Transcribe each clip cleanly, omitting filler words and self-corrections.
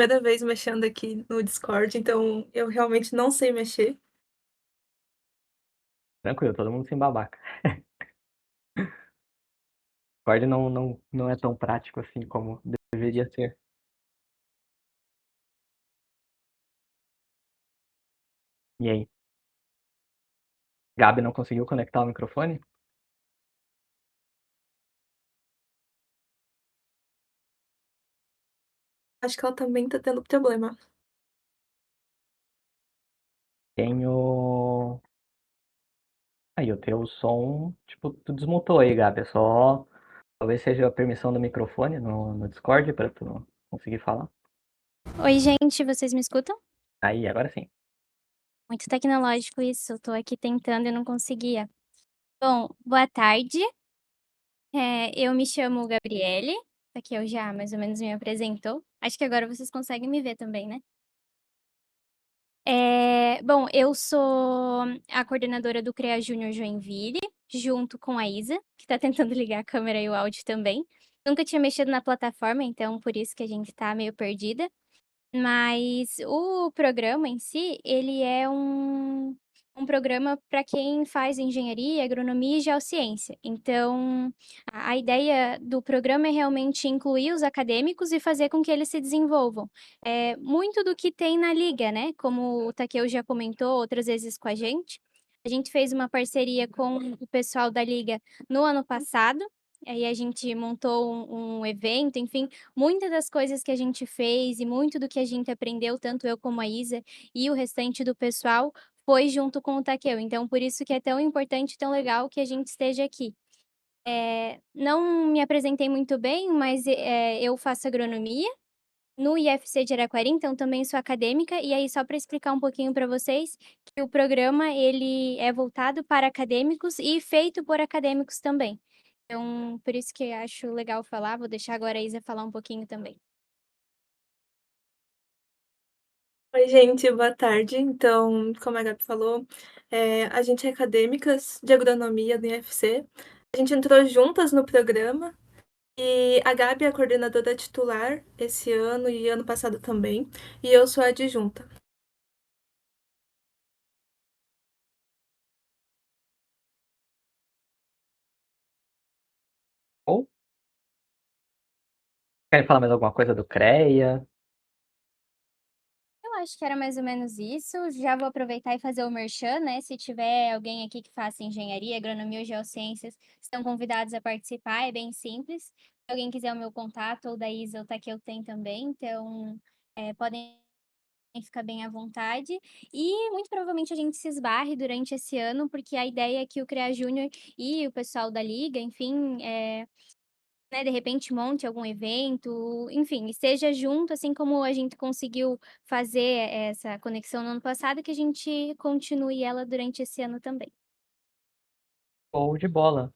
Primeira vez mexendo aqui no Discord, então eu realmente não sei mexer. Tranquilo, todo mundo sem babaca. Discord não é tão prático assim como deveria ser. E aí? Gabi não conseguiu conectar o microfone? Acho que ela também tá tendo problema. Tenho. Aí, o teu som, tipo, tu desmutou aí, Gabi. É só. Talvez seja a permissão do microfone no Discord pra tu conseguir falar. Oi, gente, vocês me escutam? Aí, agora sim. Muito tecnológico isso, eu tô aqui tentando e não conseguia. Bom, boa tarde. Eu me chamo Gabriele, aqui eu já mais ou menos me apresentou. Acho que agora vocês conseguem me ver também, né? Bom, eu sou a coordenadora do CREA Júnior Joinville, junto com a Isa, que tá tentando ligar a câmera e o áudio também. Nunca tinha mexido na plataforma, então por isso que a gente tá meio perdida. Mas o programa em si, ele é um programa para quem faz engenharia, agronomia e geociência. Então, a ideia do programa é realmente incluir os acadêmicos e fazer com que eles se desenvolvam. Muito do que tem na liga, né? Como o Takeo já comentou outras vezes com a gente. A gente fez uma parceria com o pessoal da liga no ano passado. Aí a gente montou um evento, enfim, muitas das coisas que a gente fez e muito do que a gente aprendeu, tanto eu como a Isa e o restante do pessoal, foi junto com o Takeo. Então, por isso que é tão importante e tão legal que a gente esteja aqui. Não me apresentei muito bem, mas eu faço agronomia no IFC de Araquari, então também sou acadêmica. E aí, só para explicar um pouquinho para vocês, que o programa ele é voltado para acadêmicos e feito por acadêmicos também. Então, por isso que eu acho legal falar. Vou deixar agora a Isa falar um pouquinho também. Oi, gente, boa tarde. Então, como a Gabi falou, a gente é acadêmicas de agronomia do IFC. A gente entrou juntas no programa e a Gabi é a coordenadora titular esse ano e ano passado também, e eu sou a adjunta. Ou querem falar mais alguma coisa do CREA? Eu acho que era mais ou menos isso. Já vou aproveitar e fazer o merchan, né? Se tiver alguém aqui que faça engenharia, agronomia ou geociências, estão convidados a participar, é bem simples. Se alguém quiser o meu contato ou da Isa, tá que eu tenho também, então podem ficar bem à vontade. E muito provavelmente a gente se esbarre durante esse ano, porque a ideia é que o CREA Júnior e o pessoal da Liga, enfim, né, de repente monte algum evento, enfim, esteja junto, assim como a gente conseguiu fazer essa conexão no ano passado, que a gente continue ela durante esse ano também. Ou de bola.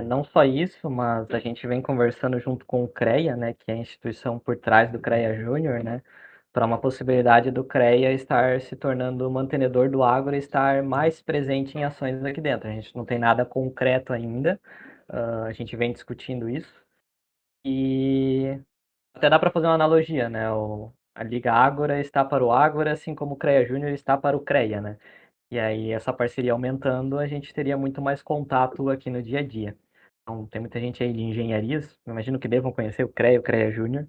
Não só isso, mas a gente vem conversando junto com o CREA, né, que é a instituição por trás do CREA Júnior, né, para uma possibilidade do CREA estar se tornando mantenedor do agro e estar mais presente em ações aqui dentro. A gente não tem nada concreto ainda, a gente vem discutindo isso. E até dá para fazer uma analogia, né? A Liga Ágora está para o Ágora, assim como o CREA Júnior está para o CREA, né? E aí, essa parceria aumentando, a gente teria muito mais contato aqui no dia a dia. Então, tem muita gente aí de engenharias, imagino que devam conhecer o CREA Júnior,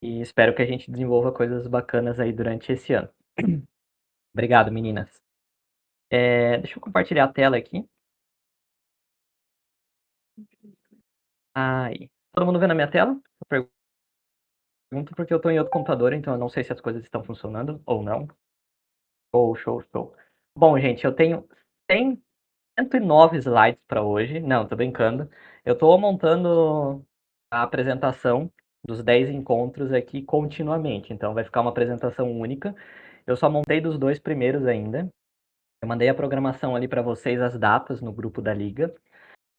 e espero que a gente desenvolva coisas bacanas aí durante esse ano. Obrigado, meninas. Deixa eu compartilhar a tela aqui. Aí. Todo mundo vendo a minha tela? Eu pergunto porque eu estou em outro computador, então eu não sei se as coisas estão funcionando ou não. Show, show, show. Bom, gente, eu tenho 100 109 slides para hoje. Não, tô brincando. Eu tô montando a apresentação dos 10 encontros aqui continuamente. Então vai ficar uma apresentação única. Eu só montei dos dois primeiros ainda. Eu mandei a programação ali para vocês, as datas no grupo da Liga.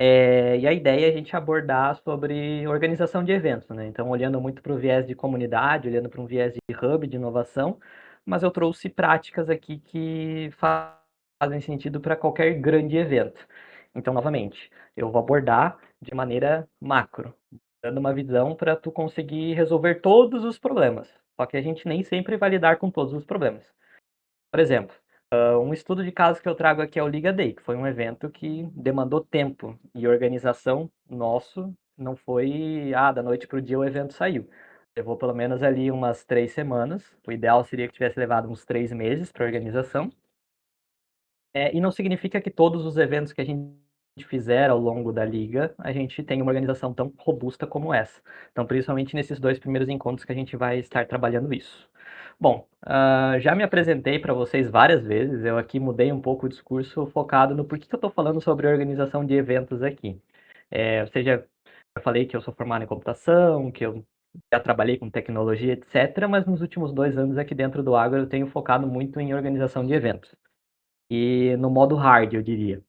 E a ideia é a gente abordar sobre organização de eventos, né? Então, olhando muito para o viés de comunidade, olhando para um viés de hub, de inovação, mas eu trouxe práticas aqui que fazem sentido para qualquer grande evento. Então, novamente, eu vou abordar de maneira macro, dando uma visão para tu conseguir resolver todos os problemas. só que a gente nem sempre vai lidar com todos os problemas. Por exemplo, um estudo de caso que eu trago aqui é o Liga Day, que foi um evento que demandou tempo e organização nosso, não foi, da noite para o dia o evento saiu. Levou pelo menos ali umas 3 semanas, o ideal seria que tivesse levado uns 3 meses para organização. E não significa que todos os eventos que a gente fizer ao longo da liga, a gente tem uma organização tão robusta como essa. Então, principalmente nesses 2 primeiros encontros que a gente vai estar trabalhando isso. Bom, já me apresentei para vocês várias vezes, eu aqui mudei um pouco o discurso focado no porquê que eu estou falando sobre organização de eventos aqui. Ou já falei que eu sou formado em computação, que eu já trabalhei com tecnologia, etc., mas nos últimos 2 anos aqui dentro do Agro eu tenho focado muito em organização de eventos. E no modo hard, eu diria.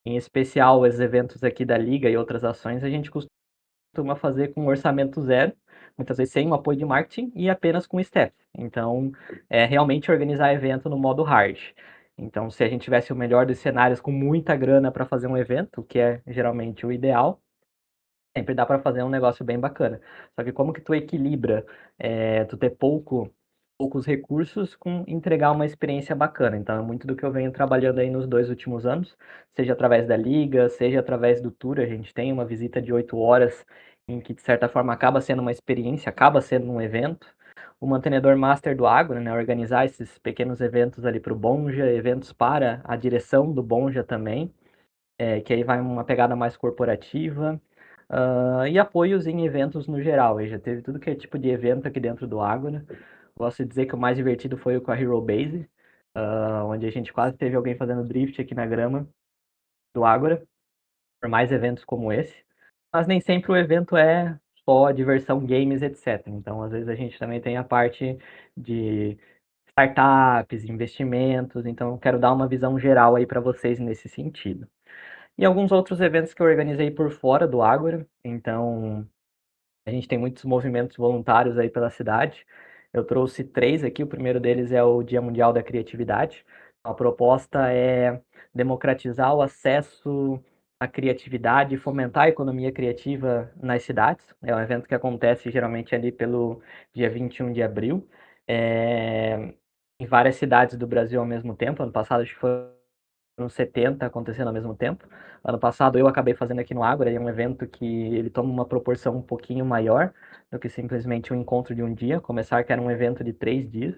Em especial, os eventos aqui da liga e outras ações, a gente costuma fazer com orçamento zero, muitas vezes sem o apoio de marketing e apenas com staff. Então, é realmente organizar evento no modo hard. Então, se a gente tivesse o melhor dos cenários com muita grana para fazer um evento, que é geralmente o ideal, sempre dá para fazer um negócio bem bacana. Só que como que tu equilibra, tu ter poucos recursos com entregar uma experiência bacana. Então é muito do que eu venho trabalhando aí nos 2 últimos anos, seja através da liga, seja através do tour. A gente tem uma visita de 8 horas, em que de certa forma acaba sendo uma experiência, acaba sendo um evento. O mantenedor master do Agro, né, organizar esses pequenos eventos ali para o Bonja, eventos para a direção do Bonja também, que aí vai uma pegada mais corporativa. E apoios em eventos no geral. Aí já teve tudo que é tipo de evento aqui dentro do Ágora. Gosto de dizer que o mais divertido foi o com a Hero Base, onde a gente quase teve alguém fazendo drift aqui na grama do Ágora, por mais eventos como esse. Mas nem sempre o evento é só diversão, games, etc. Então, às vezes a gente também tem a parte de startups, investimentos. Então, eu quero dar uma visão geral aí para vocês nesse sentido. E alguns outros eventos que eu organizei por fora do Ágora. Então, a gente tem muitos movimentos voluntários aí pela cidade. Eu trouxe 3 aqui. O primeiro deles é o Dia Mundial da Criatividade. A proposta é democratizar o acesso à criatividade e fomentar a economia criativa nas cidades. É um evento que acontece geralmente ali pelo dia 21 de abril, em várias cidades do Brasil ao mesmo tempo. Ano passado acho que foram 70 acontecendo ao mesmo tempo. Ano passado eu acabei fazendo aqui no Ágora, é um evento que ele toma uma proporção um pouquinho maior do que simplesmente um encontro de um dia, começar que era um evento de 3 dias.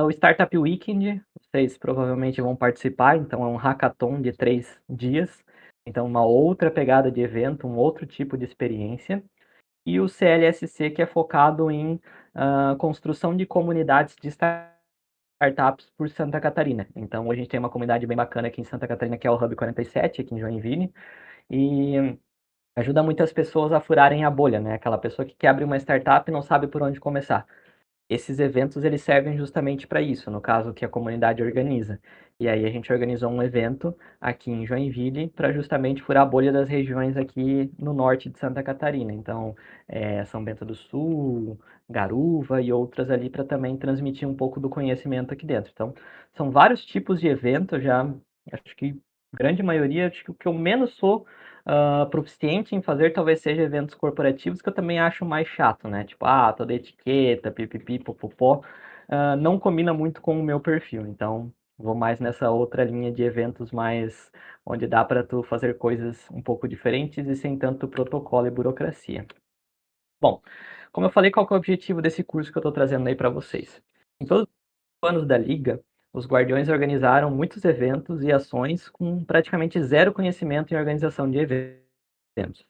O Startup Weekend, vocês provavelmente vão participar, então é um hackathon de 3 dias, então uma outra pegada de evento, um outro tipo de experiência. E o CLSC, que é focado em construção de comunidades de startups por Santa Catarina. Então, a gente tem uma comunidade bem bacana aqui em Santa Catarina, que é o Hub 47, aqui em Joinville, e ajuda muitas pessoas a furarem a bolha, né? Aquela pessoa que quer abrir uma startup e não sabe por onde começar. Esses eventos eles servem justamente para isso, no caso que a comunidade organiza. E aí a gente organizou um evento aqui em Joinville para justamente furar a bolha das regiões aqui no norte de Santa Catarina. Então, São Bento do Sul, Garuva e outras ali para também transmitir um pouco do conhecimento aqui dentro. Então, são vários tipos de eventos, já acho que grande maioria, acho que o que eu menos sou proficiente em fazer talvez seja eventos corporativos, que eu também acho mais chato, né? Tipo, toda etiqueta, pipipi, popopó, não combina muito com o meu perfil. Então, vou mais nessa outra linha de eventos mais onde dá para tu fazer coisas um pouco diferentes e sem tanto protocolo e burocracia. Bom, como eu falei, qual que é o objetivo desse curso que eu estou trazendo aí para vocês? Em todos os anos da Liga, os Guardiões organizaram muitos eventos e ações com praticamente zero conhecimento em organização de eventos.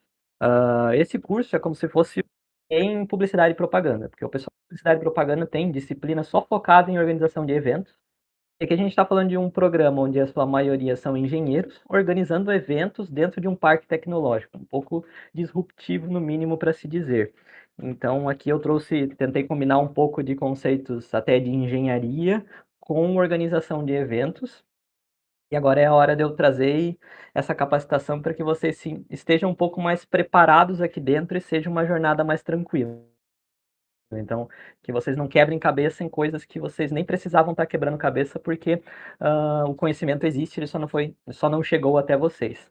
Esse curso é como se fosse em publicidade e propaganda, porque o pessoal de publicidade e propaganda tem disciplina só focada em organização de eventos. E aqui a gente está falando de um programa onde a sua maioria são engenheiros organizando eventos dentro de um parque tecnológico, um pouco disruptivo no mínimo para se dizer. Então aqui eu tentei combinar um pouco de conceitos até de engenharia com organização de eventos. E agora é a hora de eu trazer essa capacitação para que vocês estejam um pouco mais preparados aqui dentro e seja uma jornada mais tranquila. Então, que vocês não quebrem cabeça em coisas que vocês nem precisavam estar quebrando cabeça, porque o conhecimento existe, só não chegou até vocês.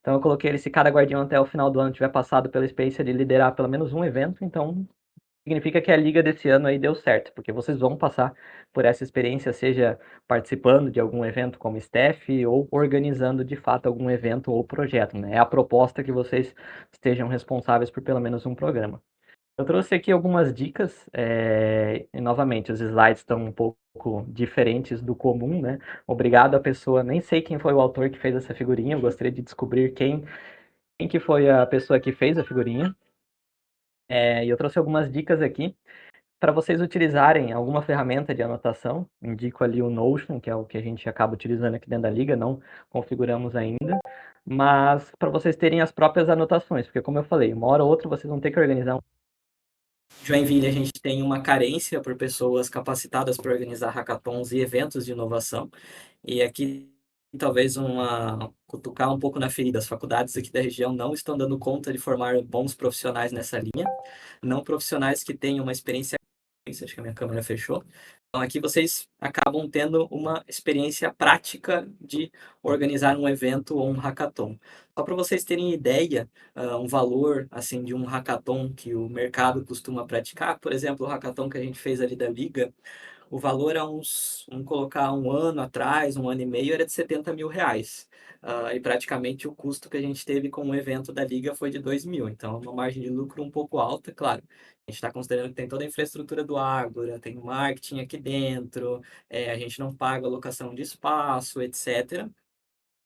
Então, eu coloquei ele, se cada guardião até o final do ano tiver passado pela experiência de liderar pelo menos um evento, então significa que a liga desse ano aí deu certo, porque vocês vão passar por essa experiência, seja participando de algum evento como staff ou organizando de fato algum evento ou projeto, né? É a proposta que vocês estejam responsáveis por pelo menos um programa. Eu trouxe aqui algumas dicas, e novamente, os slides estão um pouco diferentes do comum, né? Obrigado à pessoa, nem sei quem foi o autor que fez essa figurinha, eu gostaria de descobrir quem que foi a pessoa que fez a figurinha. E eu trouxe algumas dicas aqui para vocês utilizarem alguma ferramenta de anotação. Indico ali o Notion, que é o que a gente acaba utilizando aqui dentro da liga, não configuramos ainda, mas para vocês terem as próprias anotações, porque como eu falei, uma hora ou outra vocês vão ter que organizar. Joinville, a gente tem uma carência por pessoas capacitadas para organizar hackathons e eventos de inovação, e aqui talvez cutucar um pouco na ferida. As faculdades aqui da região não estão dando conta de formar bons profissionais nessa linha, não profissionais que tenham uma experiência. Acho que a minha câmera fechou. Então, aqui vocês acabam tendo uma experiência prática de organizar um evento ou um hackathon. Só para vocês terem ideia, um valor assim de um hackathon que o mercado costuma praticar, por exemplo, o hackathon que a gente fez ali da Liga, o valor há vamos colocar um ano atrás, um ano e meio, era de R$ 70.000. E praticamente o custo que a gente teve com o evento da Liga foi de 2.000. Então, uma margem de lucro um pouco alta, claro. A gente está considerando que tem toda a infraestrutura do Ágora, tem o marketing aqui dentro, a gente não paga alocação de espaço, etc.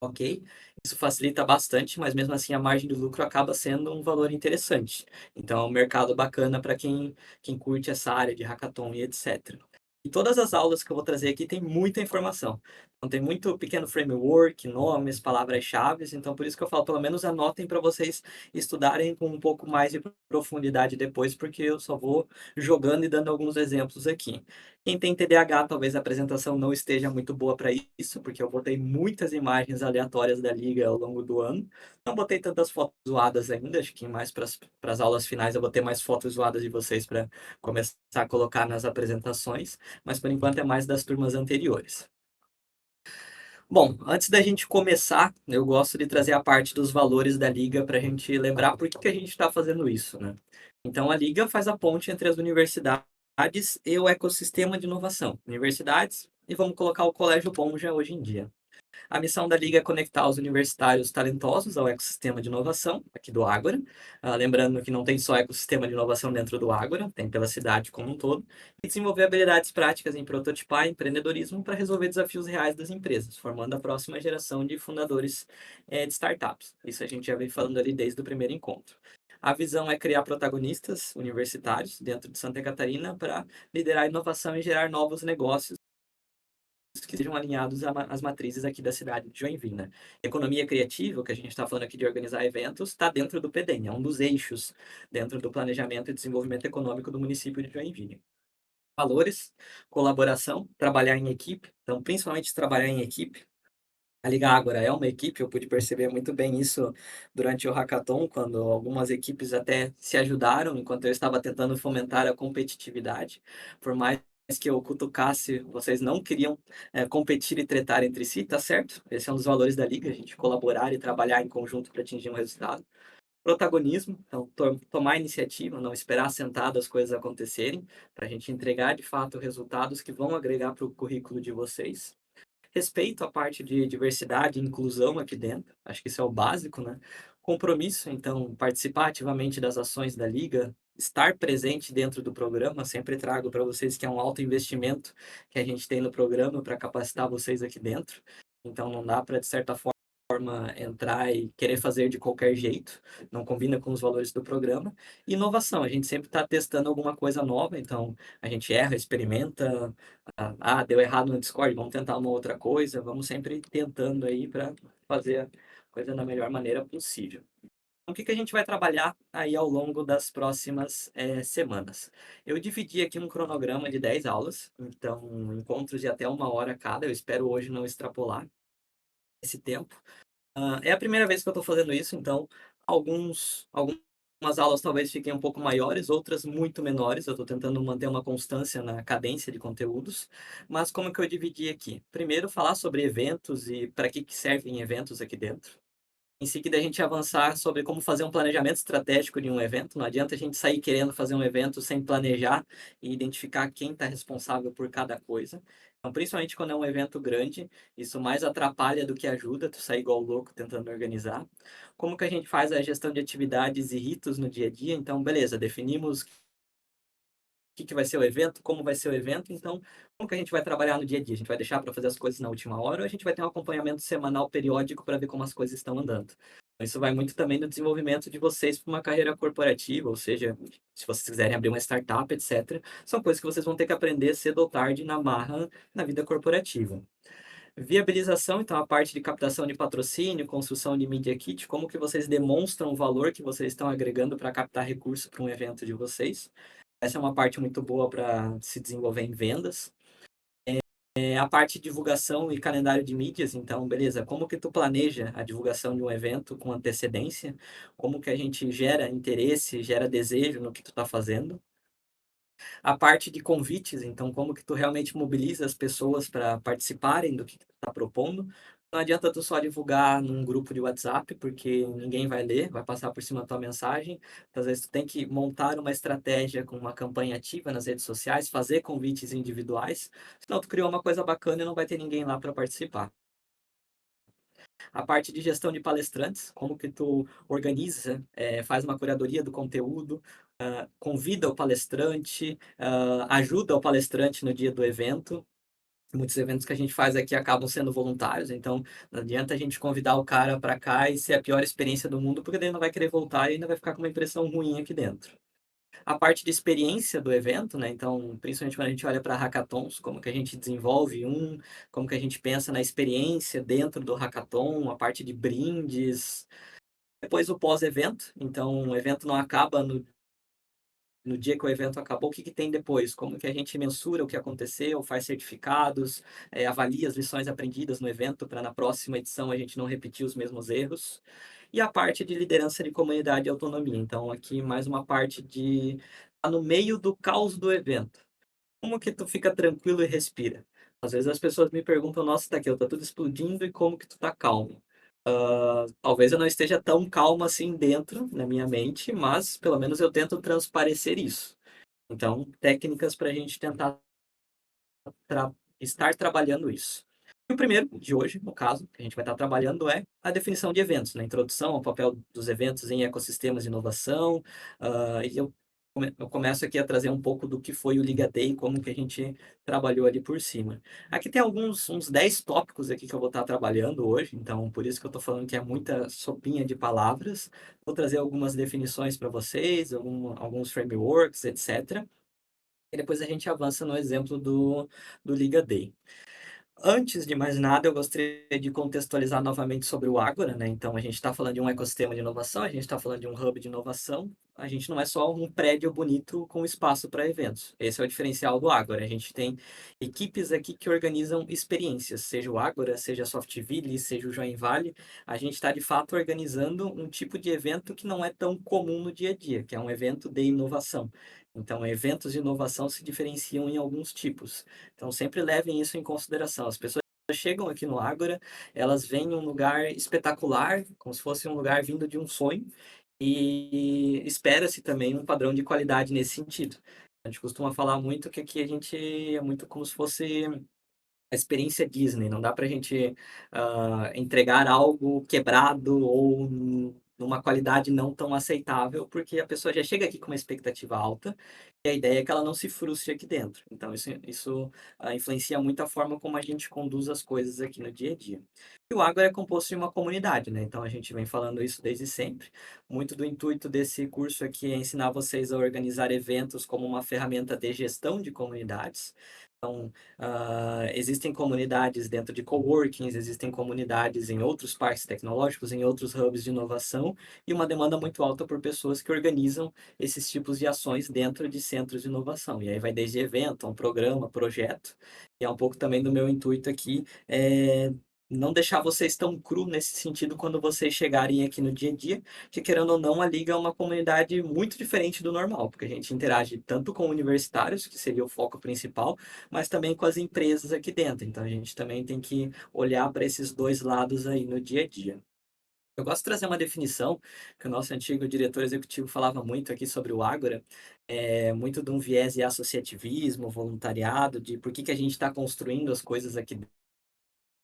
Ok? Isso facilita bastante, mas mesmo assim a margem de lucro acaba sendo um valor interessante. Então, é um mercado bacana para quem curte essa área de hackathon e etc. E todas as aulas que eu vou trazer aqui tem muita informação. Então, tem muito pequeno framework, nomes, palavras-chave. Então, por isso que eu falo, pelo menos anotem para vocês estudarem com um pouco mais de profundidade depois, porque eu só vou jogando e dando alguns exemplos aqui. Quem tem TDAH, talvez a apresentação não esteja muito boa para isso, porque eu botei muitas imagens aleatórias da liga ao longo do ano. Não botei tantas fotos zoadas ainda, acho que mais para as aulas finais eu vou ter mais fotos zoadas de vocês para começar a colocar nas apresentações, mas por enquanto é mais das turmas anteriores. Bom, antes da gente começar, eu gosto de trazer a parte dos valores da liga para a gente lembrar por que a gente está fazendo isso, né? Então, a liga faz a ponte entre as universidades e o ecossistema de inovação. Universidades, e vamos colocar o Colégio Ponja hoje em dia. A missão da Liga é conectar os universitários talentosos ao ecossistema de inovação, aqui do Ágora. Lembrando que não tem só ecossistema de inovação dentro do Ágora, tem pela cidade como um todo. E desenvolver habilidades práticas em prototipar e empreendedorismo para resolver desafios reais das empresas, formando a próxima geração de fundadores de startups. Isso a gente já vem falando ali desde o primeiro encontro. A visão é criar protagonistas universitários dentro de Santa Catarina para liderar a inovação e gerar novos negócios que sejam alinhados às matrizes aqui da cidade de Joinville, né? Economia criativa, o que a gente está falando aqui de organizar eventos, está dentro do PDEM, é um dos eixos dentro do planejamento e desenvolvimento econômico do município de Joinville. Valores, colaboração, trabalhar em equipe, então principalmente trabalhar em equipe. A Liga Ágora é uma equipe, eu pude perceber muito bem isso durante o hackathon, quando algumas equipes até se ajudaram enquanto eu estava tentando fomentar a competitividade. Por mais que eu cutucasse, vocês não queriam competir e tretar entre si, tá certo? Esse é um dos valores da Liga, a gente colaborar e trabalhar em conjunto para atingir um resultado. Protagonismo, então tomar iniciativa, não esperar sentado as coisas acontecerem, para a gente entregar de fato resultados que vão agregar para o currículo de vocês. Respeito à parte de diversidade e inclusão aqui dentro, acho que isso é o básico, né? Compromisso, então, participar ativamente das ações da Liga, estar presente dentro do programa, sempre trago para vocês que é um alto investimento que a gente tem no programa para capacitar vocês aqui dentro. Então, não dá para, de certa forma, entrar e querer fazer de qualquer jeito, não combina com os valores do programa. E inovação, a gente sempre está testando alguma coisa nova, então a gente erra, experimenta, deu errado no Discord, vamos tentar uma outra coisa, vamos sempre tentando aí para fazer a coisa da melhor maneira possível. Então, o que a gente vai trabalhar aí ao longo das próximas semanas? Eu dividi aqui um cronograma de 10 aulas, então encontros de até 1 hora cada, eu espero hoje não extrapolar esse tempo. É a primeira vez que eu estou fazendo isso, então algumas aulas talvez fiquem um pouco maiores, outras muito menores. Eu estou tentando manter uma constância na cadência de conteúdos. Mas como que eu dividi aqui? Primeiro, falar sobre eventos e para que servem eventos aqui dentro. em seguida a gente avançar sobre como fazer um planejamento estratégico de um evento. Não adianta a gente sair querendo fazer um evento sem planejar e identificar quem está responsável por cada coisa. Então, principalmente quando é um evento grande, isso mais atrapalha do que ajuda, tu sair igual louco tentando organizar. Como que a gente faz a gestão de atividades e ritos no dia a dia? Então, beleza, definimos que vai ser o evento, como vai ser o evento, então como que a gente vai trabalhar no dia a dia? A gente vai deixar para fazer as coisas na última hora ou a gente vai ter um acompanhamento semanal periódico para ver como as coisas estão andando? Então, isso vai muito também no desenvolvimento de vocês para uma carreira corporativa, ou seja, se vocês quiserem abrir uma startup, etc., são coisas que vocês vão ter que aprender cedo ou tarde na marra na vida corporativa. Viabilização, então a parte de captação de patrocínio, construção de media kit, como que vocês demonstram o valor que vocês estão agregando para captar recurso para um evento de vocês. Essa é uma parte muito boa para se desenvolver em vendas. A parte de divulgação e calendário de mídias, então, beleza, como que tu planeja a divulgação de um evento com antecedência? Como que a gente gera interesse, gera desejo no que tu está fazendo? A parte de convites, então, como que tu realmente mobiliza as pessoas para participarem do que tu está propondo? Não adianta tu só divulgar num grupo de WhatsApp, porque ninguém vai ler, vai passar por cima da tua mensagem. Então, às vezes tu tem que montar uma estratégia com uma campanha ativa nas redes sociais, fazer convites individuais, senão tu criou uma coisa bacana e não vai ter ninguém lá para participar. A parte de gestão de palestrantes, como que tu organiza, faz uma curadoria do conteúdo, convida o palestrante, ajuda o palestrante no dia do evento. Muitos eventos que a gente faz aqui acabam sendo voluntários, então não adianta a gente convidar o cara para cá e ser a pior experiência do mundo, porque daí não vai querer voltar e ainda vai ficar com uma impressão ruim aqui dentro. A parte de experiência do evento, né? Então, principalmente quando a gente olha para hackathons, como que a gente desenvolve como que a gente pensa na experiência dentro do hackathon, a parte de brindes, depois o pós-evento. Então, o evento não acaba no dia que o evento acabou, o que tem depois? Como que a gente mensura o que aconteceu, faz certificados, avalia as lições aprendidas no evento para na próxima edição a gente não repetir os mesmos erros. E a parte de liderança de comunidade e autonomia. Então, aqui mais uma parte de tá no meio do caos do evento. Como que tu fica tranquilo e respira? Às vezes as pessoas me perguntam, nossa, Taqueu, tá tudo explodindo e como que tu tá calmo? Talvez eu não esteja tão calmo assim dentro, na minha mente, mas pelo menos eu tento transparecer isso. Então, técnicas para a gente tentar estar trabalhando isso. E o primeiro de hoje, no caso, que a gente vai estar trabalhando é a definição de eventos, na introdução ao papel dos eventos em ecossistemas de inovação. E eu começo aqui a trazer um pouco do que foi o Liga Day, como que a gente trabalhou ali por cima. Aqui tem uns 10 tópicos aqui que eu vou estar trabalhando hoje, então por isso que eu estou falando que é muita sopinha de palavras. Vou trazer algumas definições para vocês, alguns frameworks, etc. E depois a gente avança no exemplo do Liga Day. Antes de mais nada, eu gostaria de contextualizar novamente sobre o Ágora, né? Então, a gente está falando de um ecossistema de inovação, a gente está falando de um hub de inovação, a gente não é só um prédio bonito com espaço para eventos. Esse é o diferencial do Ágora. A gente tem equipes aqui que organizam experiências, seja o Ágora, seja a Softville, seja o Join Valley. A gente está, de fato, organizando um tipo de evento que não é tão comum no dia a dia, que é um evento de inovação. Então, eventos de inovação se diferenciam em alguns tipos. Então, sempre levem isso em consideração. As pessoas chegam aqui no Ágora, elas veem um lugar espetacular, como se fosse um lugar vindo de um sonho, e espera-se também um padrão de qualidade nesse sentido. A gente costuma falar muito que aqui a gente é muito como se fosse a experiência Disney. Não dá para a gente entregar algo quebrado ou numa qualidade não tão aceitável, porque a pessoa já chega aqui com uma expectativa alta e a ideia é que ela não se frustre aqui dentro. Então, isso influencia muito a forma como a gente conduz as coisas aqui no dia a dia. E o Agro é composto de uma comunidade, né? Então, a gente vem falando isso desde sempre. Muito do intuito desse curso aqui é ensinar vocês a organizar eventos como uma ferramenta de gestão de comunidades. Então, existem comunidades dentro de coworkings, existem comunidades em outros parques tecnológicos, em outros hubs de inovação, e uma demanda muito alta por pessoas que organizam esses tipos de ações dentro de centros de inovação. E aí vai desde evento, um programa, projeto, e é um pouco também do meu intuito aqui, não deixar vocês tão cru nesse sentido quando vocês chegarem aqui no dia a dia, que querendo ou não, a Liga é uma comunidade muito diferente do normal, porque a gente interage tanto com universitários, que seria o foco principal, mas também com as empresas aqui dentro. Então a gente também tem que olhar para esses dois lados aí no dia a dia. Eu gosto de trazer uma definição que o nosso antigo diretor executivo falava muito aqui sobre o Ágora, muito de um viés de associativismo, voluntariado, de por que que a gente está construindo as coisas aqui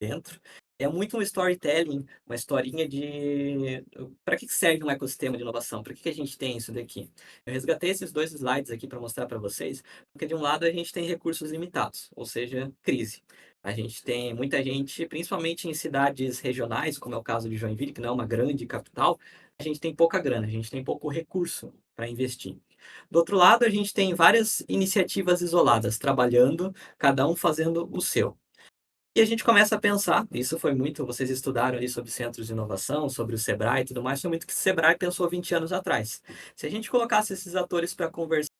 dentro. É muito um storytelling, uma historinha de para que serve um ecossistema de inovação, para que que a gente tem isso daqui. Eu resgatei esses dois slides aqui para mostrar para vocês, porque de um lado a gente tem recursos limitados, ou seja, crise. A gente tem muita gente, principalmente em cidades regionais, como é o caso de Joinville, que não é uma grande capital, a gente tem pouca grana, a gente tem pouco recurso para investir. Do outro lado, a gente tem várias iniciativas isoladas, trabalhando, cada um fazendo o seu. E a gente começa a pensar, isso foi muito, vocês estudaram ali sobre centros de inovação, sobre o Sebrae e tudo mais, foi muito que o Sebrae pensou 20 anos atrás. Se a gente colocasse esses atores para conversar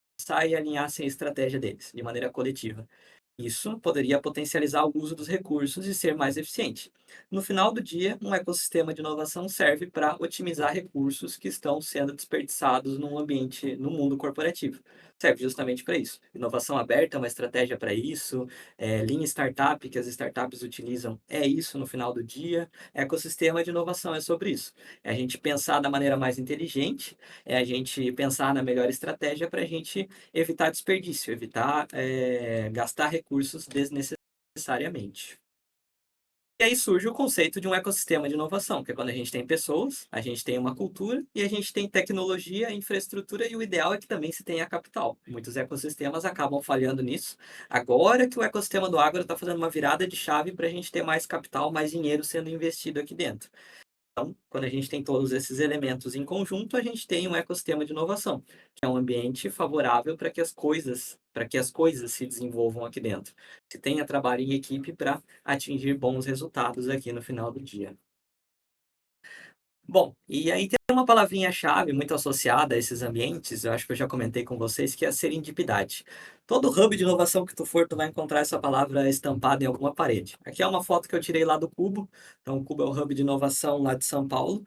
e alinhassem a estratégia deles, de maneira coletiva, isso poderia potencializar o uso dos recursos e ser mais eficiente. No final do dia, um ecossistema de inovação serve para otimizar recursos que estão sendo desperdiçados no ambiente, no mundo corporativo. Serve justamente para isso. Inovação aberta é uma estratégia para isso. Lean Startup, que as startups utilizam, é isso no final do dia. Ecossistema de inovação é sobre isso. É a gente pensar da maneira mais inteligente, é a gente pensar na melhor estratégia para a gente evitar desperdício, evitar gastar recursos desnecessariamente. E aí surge o conceito de um ecossistema de inovação, que é quando a gente tem pessoas, a gente tem uma cultura e a gente tem tecnologia, infraestrutura e o ideal é que também se tenha capital. Muitos ecossistemas acabam falhando nisso. Agora que o ecossistema do agro está fazendo uma virada de chave para a gente ter mais capital, mais dinheiro sendo investido aqui dentro. Então, quando a gente tem todos esses elementos em conjunto, a gente tem um ecossistema de inovação, que é um ambiente favorável para que as coisas se desenvolvam aqui dentro. Se tenha trabalho em equipe para atingir bons resultados aqui no final do dia. Bom, e aí tem uma palavrinha-chave muito associada a esses ambientes, eu acho que eu já comentei com vocês, que é a serendipidade. Todo hub de inovação que tu for, tu vai encontrar essa palavra estampada em alguma parede. Aqui é uma foto que eu tirei lá do Cubo. Então, o Cubo é o hub de inovação lá de São Paulo.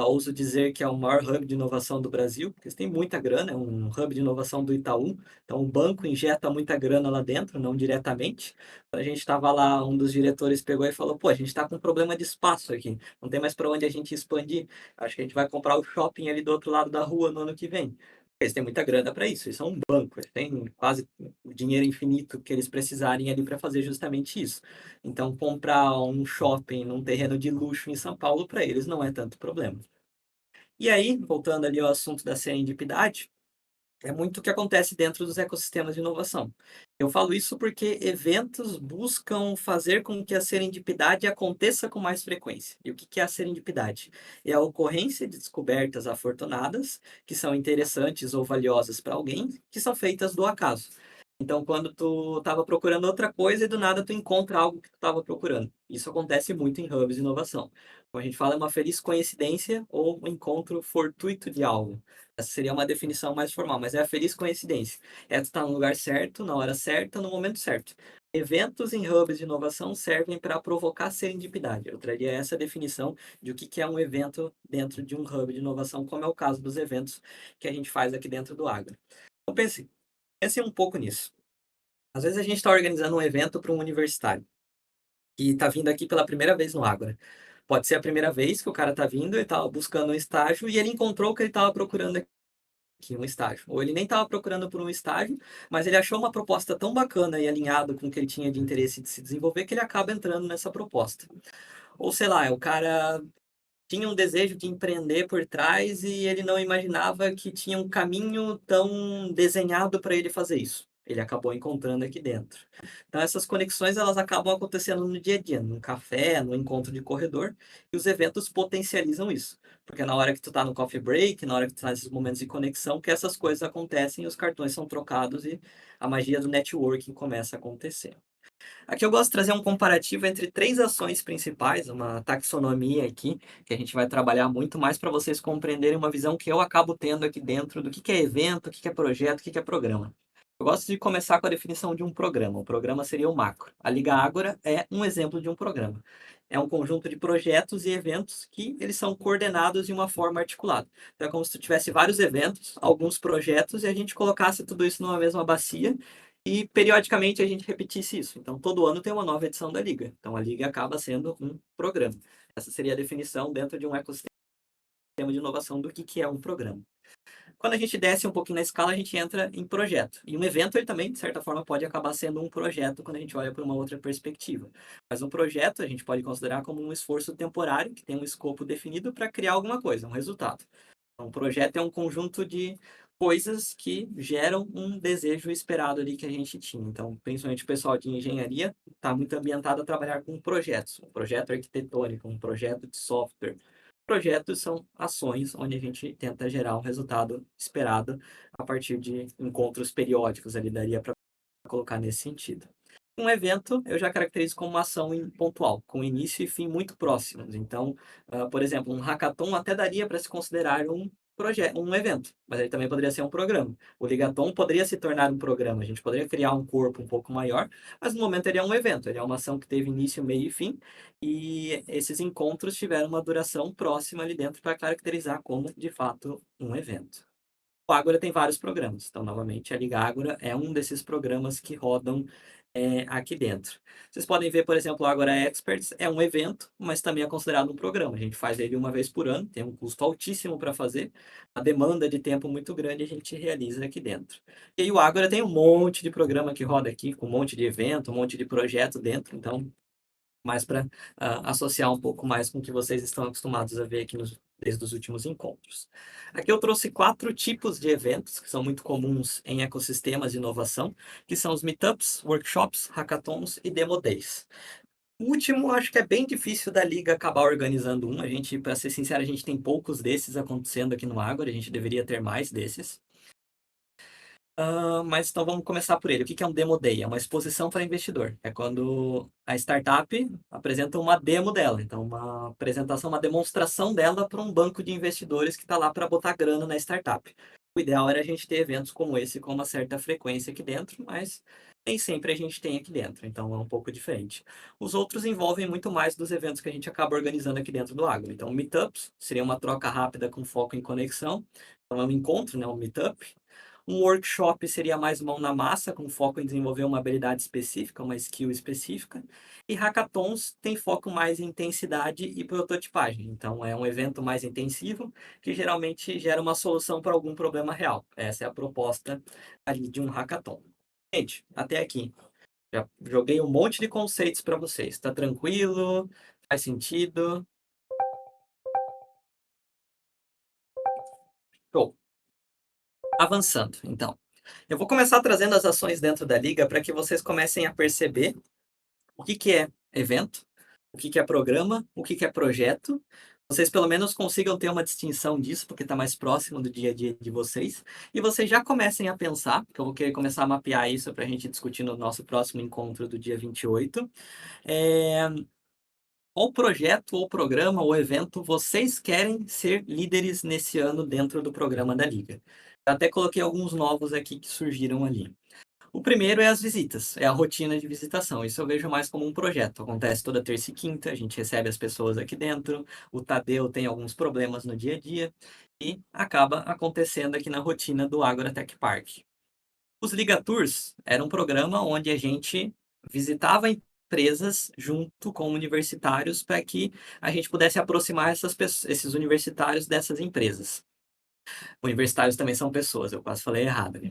Ouso dizer que é o maior hub de inovação do Brasil, porque eles têm muita grana, é um hub de inovação do Itaú. Então, o banco injeta muita grana lá dentro, não diretamente. Quando a gente estava lá, um dos diretores pegou e falou: pô, a gente está com um problema de espaço aqui, não tem mais para onde a gente expandir. Acho que a gente vai comprar o shopping ali do outro lado da rua no ano que vem. Eles têm muita grana para isso, eles são um banco, eles têm quase o dinheiro infinito que eles precisarem ali para fazer justamente isso. Então, comprar um shopping num terreno de luxo em São Paulo, para eles não é tanto problema. E aí, voltando ali ao assunto da serendipidade, é muito o que acontece dentro dos ecossistemas de inovação. Eu falo isso porque eventos buscam fazer com que a serendipidade aconteça com mais frequência. E o que é a serendipidade? É a ocorrência de descobertas afortunadas, que são interessantes ou valiosas para alguém, que são feitas do acaso. Então, quando tu estava procurando outra coisa e do nada tu encontra algo que tu estava procurando. Isso acontece muito em hubs de inovação. Como a gente fala, é uma feliz coincidência ou um encontro fortuito de algo. Essa seria uma definição mais formal, mas é a feliz coincidência. É tu estar no lugar certo, na hora certa, no momento certo. Eventos em hubs de inovação servem para provocar serendipidade. Eu traria essa definição de o que é um evento dentro de um hub de inovação, como é o caso dos eventos que a gente faz aqui dentro do Agro. Então pense um pouco nisso. Às vezes a gente está organizando um evento para um universitário que está vindo aqui pela primeira vez no Agro. Pode ser a primeira vez que o cara está vindo, ele estava buscando um estágio e ele encontrou o que ele estava procurando aqui, um estágio. Ou ele nem estava procurando por um estágio, mas ele achou uma proposta tão bacana e alinhado com o que ele tinha de interesse de se desenvolver que ele acaba entrando nessa proposta. Ou sei lá, o cara tinha um desejo de empreender por trás e ele não imaginava que tinha um caminho tão desenhado para ele fazer isso. Ele acabou encontrando aqui dentro. Então essas conexões elas acabam acontecendo no dia a dia, num café, no encontro de corredor, e os eventos potencializam isso. Porque na hora que tu tá no coffee break, na hora que tu tá nesses momentos de conexão, que essas coisas acontecem, os cartões são trocados e a magia do networking começa a acontecer. Aqui eu gosto de trazer um comparativo entre três ações principais, uma taxonomia aqui, que a gente vai trabalhar muito mais para vocês compreenderem uma visão que eu acabo tendo aqui dentro do que é evento, o que é projeto, o que é programa. Eu gosto de começar com a definição de um programa. O programa seria o macro. A Liga Ágora é um exemplo de um programa. É um conjunto de projetos e eventos que eles são coordenados de uma forma articulada. Então é como se tu tivesse vários eventos, alguns projetos, e a gente colocasse tudo isso numa mesma bacia e periodicamente a gente repetisse isso. Então, todo ano tem uma nova edição da Liga. Então, a Liga acaba sendo um programa. Essa seria a definição dentro de um ecossistema tema de inovação do que é um programa. Quando a gente desce um pouquinho na escala, a gente entra em projeto. E um evento, ele também, de certa forma, pode acabar sendo um projeto quando a gente olha por uma outra perspectiva. Mas um projeto a gente pode considerar como um esforço temporário, que tem um escopo definido para criar alguma coisa, um resultado. Então, um projeto é um conjunto de coisas que geram um desejo esperado ali que a gente tinha. Então, principalmente o pessoal de engenharia está muito ambientado a trabalhar com projetos. Um projeto arquitetônico, um projeto de software. Projetos são ações onde a gente tenta gerar um resultado esperado a partir de encontros periódicos, ali daria para colocar nesse sentido. Um evento eu já caracterizo como uma ação pontual, com início e fim muito próximos. Então, por exemplo, um hackathon até daria para se considerar um projeto, um evento, mas ele também poderia ser um programa. O Ligaton poderia se tornar um programa, a gente poderia criar um corpo um pouco maior, mas no momento ele é um evento, ele é uma ação que teve início, meio e fim, e esses encontros tiveram uma duração próxima ali dentro para caracterizar como, de fato, um evento. O Ágora tem vários programas, então, novamente, a Liga Ágora é um desses programas que rodam aqui dentro. Vocês podem ver, por exemplo, o Ágora Experts é um evento, mas também é considerado um programa. A gente faz ele uma vez por ano, tem um custo altíssimo para fazer, a demanda de tempo muito grande a gente realiza aqui dentro. E aí o Ágora tem um monte de programa que roda aqui, com um monte de evento, um monte de projeto dentro, então mais para associar um pouco mais com o que vocês estão acostumados a ver aqui desde os últimos encontros. Aqui eu trouxe 4 tipos de eventos que são muito comuns em ecossistemas de inovação, que são os meetups, workshops, hackathons e demo days. O último, acho que é bem difícil da Liga acabar organizando um. A gente, para ser sincero, a gente tem poucos desses acontecendo aqui no Ágora, a gente deveria ter mais desses. Mas então vamos começar por ele. O que é um Demo Day? É uma exposição para investidor. É quando a startup apresenta uma demo dela. Então, uma apresentação, uma demonstração dela para um banco de investidores que está lá para botar grana na startup. O ideal era a gente ter eventos como esse com uma certa frequência aqui dentro, mas nem sempre a gente tem aqui dentro. Então, é um pouco diferente. Os outros envolvem muito mais dos eventos que a gente acaba organizando aqui dentro do Agro. Então, meetups seria uma troca rápida com foco em conexão. Então, é um encontro, né? Um meetup. Um workshop seria mais mão na massa, com foco em desenvolver uma habilidade específica, uma skill específica. E hackathons tem foco mais em intensidade e prototipagem. Então, é um evento mais intensivo, que geralmente gera uma solução para algum problema real. Essa é a proposta ali de um hackathon. Gente, até aqui. Já joguei um monte de conceitos para vocês. Está tranquilo? Faz sentido? Show. Avançando, então. Eu vou começar trazendo as ações dentro da liga para que vocês comecem a perceber o que é evento, o que é programa, o que é projeto. Vocês pelo menos consigam ter uma distinção disso, porque está mais próximo do dia a dia de vocês. E vocês já comecem a pensar, que eu vou querer começar a mapear isso para a gente discutir no nosso próximo encontro do dia 28. Qual projeto, ou programa, ou evento vocês querem ser líderes nesse ano dentro do programa da Liga? Eu até coloquei alguns novos aqui que surgiram ali. O primeiro é as visitas, é a rotina de visitação. Isso eu vejo mais como um projeto. Acontece toda terça e quinta, a gente recebe as pessoas aqui dentro, o Tadeu tem alguns problemas no dia a dia e acaba acontecendo aqui na rotina do Agora Tech Park. Os Liga Tours era um programa onde a gente visitava empresas junto com universitários para que a gente pudesse aproximar esses universitários dessas empresas. Universitários também são pessoas, eu quase falei errado, né?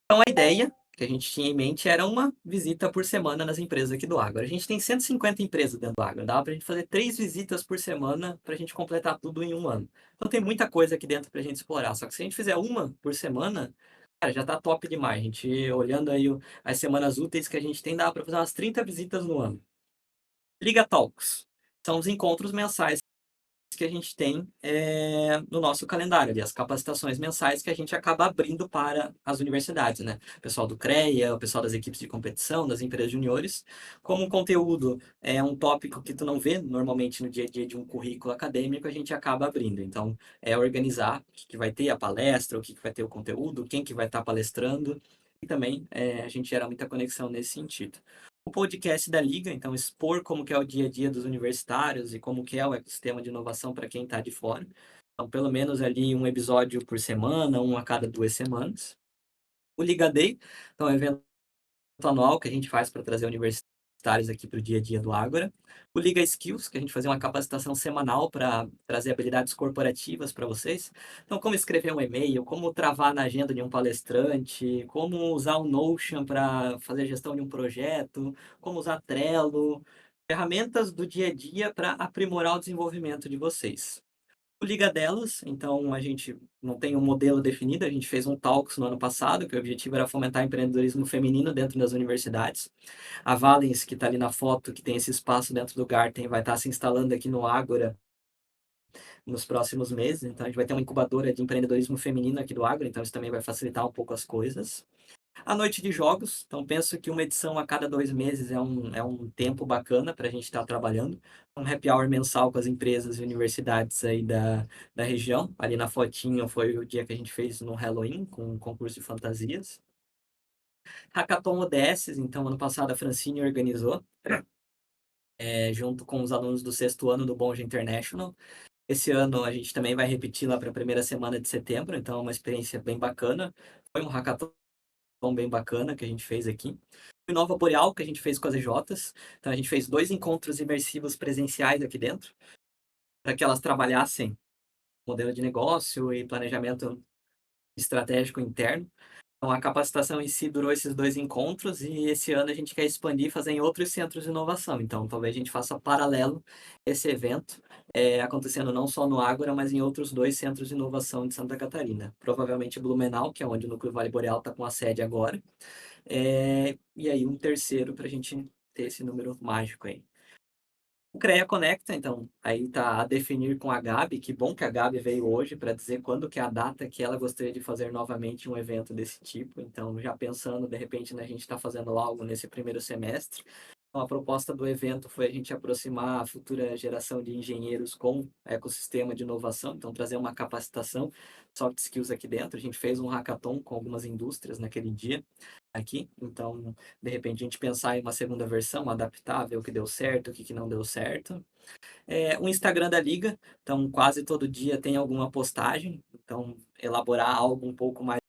Então, a ideia que a gente tinha em mente era uma visita por semana nas empresas aqui do Agro. A gente tem 150 empresas dentro do Agro. Dava para a gente fazer 3 visitas por semana para a gente completar tudo em um ano. Então, tem muita coisa aqui dentro para a gente explorar. Só que se a gente fizer uma por semana, cara, já tá top demais. A gente, olhando aí as semanas úteis que a gente tem, dá para fazer umas 30 visitas no ano. Liga Talks. São os encontros mensais que a gente tem no nosso calendário, ali, as capacitações mensais que a gente acaba abrindo para as universidades, né? O pessoal do CREA, o pessoal das equipes de competição, das empresas juniores. Como um conteúdo é um tópico que tu não vê normalmente no dia a dia de um currículo acadêmico, a gente acaba abrindo. Então, é organizar o que vai ter a palestra, o que vai ter o conteúdo, quem que vai estar palestrando. E também a gente gera muita conexão nesse sentido. O podcast da Liga, então expor como que é o dia a dia dos universitários e como que é o ecossistema de inovação para quem está de fora. Então, pelo menos ali um episódio por semana, um a cada 2 semanas. O Liga Day, então é um evento anual que a gente faz para trazer universitários universitários aqui para o dia a dia do Ágora. O Liga Skills, que a gente fazia uma capacitação semanal para trazer habilidades corporativas para vocês. Então, como escrever um e-mail, como travar na agenda de um palestrante, como usar o Notion para fazer a gestão de um projeto, como usar Trello, ferramentas do dia a dia para aprimorar o desenvolvimento de vocês. O Liga Delas, então a gente não tem um modelo definido, a gente fez um Talks no ano passado, que o objetivo era fomentar empreendedorismo feminino dentro das universidades. A Valens, que está ali na foto, que tem esse espaço dentro do Garten, vai estar se instalando aqui no Ágora nos próximos meses. Então, a gente vai ter uma incubadora de empreendedorismo feminino aqui do Ágora, então isso também vai facilitar um pouco as coisas. A noite de jogos, então penso que uma edição a cada 2 meses é um tempo bacana para a gente estar trabalhando. Um happy hour mensal com as empresas e universidades aí da região. Ali na fotinho foi o dia que a gente fez no Halloween, com um concurso de fantasias. Hackathon ODS, então ano passado a Francine organizou, junto com os alunos do 6º ano do Bonja International. Esse ano a gente também vai repetir lá para a primeira semana de setembro, então é uma experiência bem bacana. Foi um hackathon bem bacana que a gente fez aqui. O Nova Boreal, que a gente fez com as EJs. Então, a gente fez 2 encontros imersivos presenciais aqui dentro, para que elas trabalhassem modelo de negócio e planejamento estratégico interno. Então, a capacitação em si durou esses 2 encontros e esse ano a gente quer expandir e fazer em outros centros de inovação. Então, talvez a gente faça paralelo esse evento, acontecendo não só no Ágora, mas em outros 2 centros de inovação de Santa Catarina. Provavelmente Blumenau, que é onde o Núcleo Vale Boreal está com a sede agora. E aí um terceiro para a gente ter esse número mágico aí. O CREA Conecta, então, aí está a definir com a Gabi, que bom que a Gabi veio hoje para dizer quando que é a data que ela gostaria de fazer novamente um evento desse tipo. Então, já pensando, de repente, na gente estar fazendo algo nesse primeiro semestre. Então, a proposta do evento foi a gente aproximar a futura geração de engenheiros com o ecossistema de inovação, então trazer uma capacitação, soft skills aqui dentro. A gente fez um hackathon com algumas indústrias naquele dia aqui, então de repente a gente pensar em uma segunda versão, adaptar, ver o que deu certo, o que não deu certo. O Instagram da Liga, então quase todo dia tem alguma postagem, então elaborar algo um pouco mais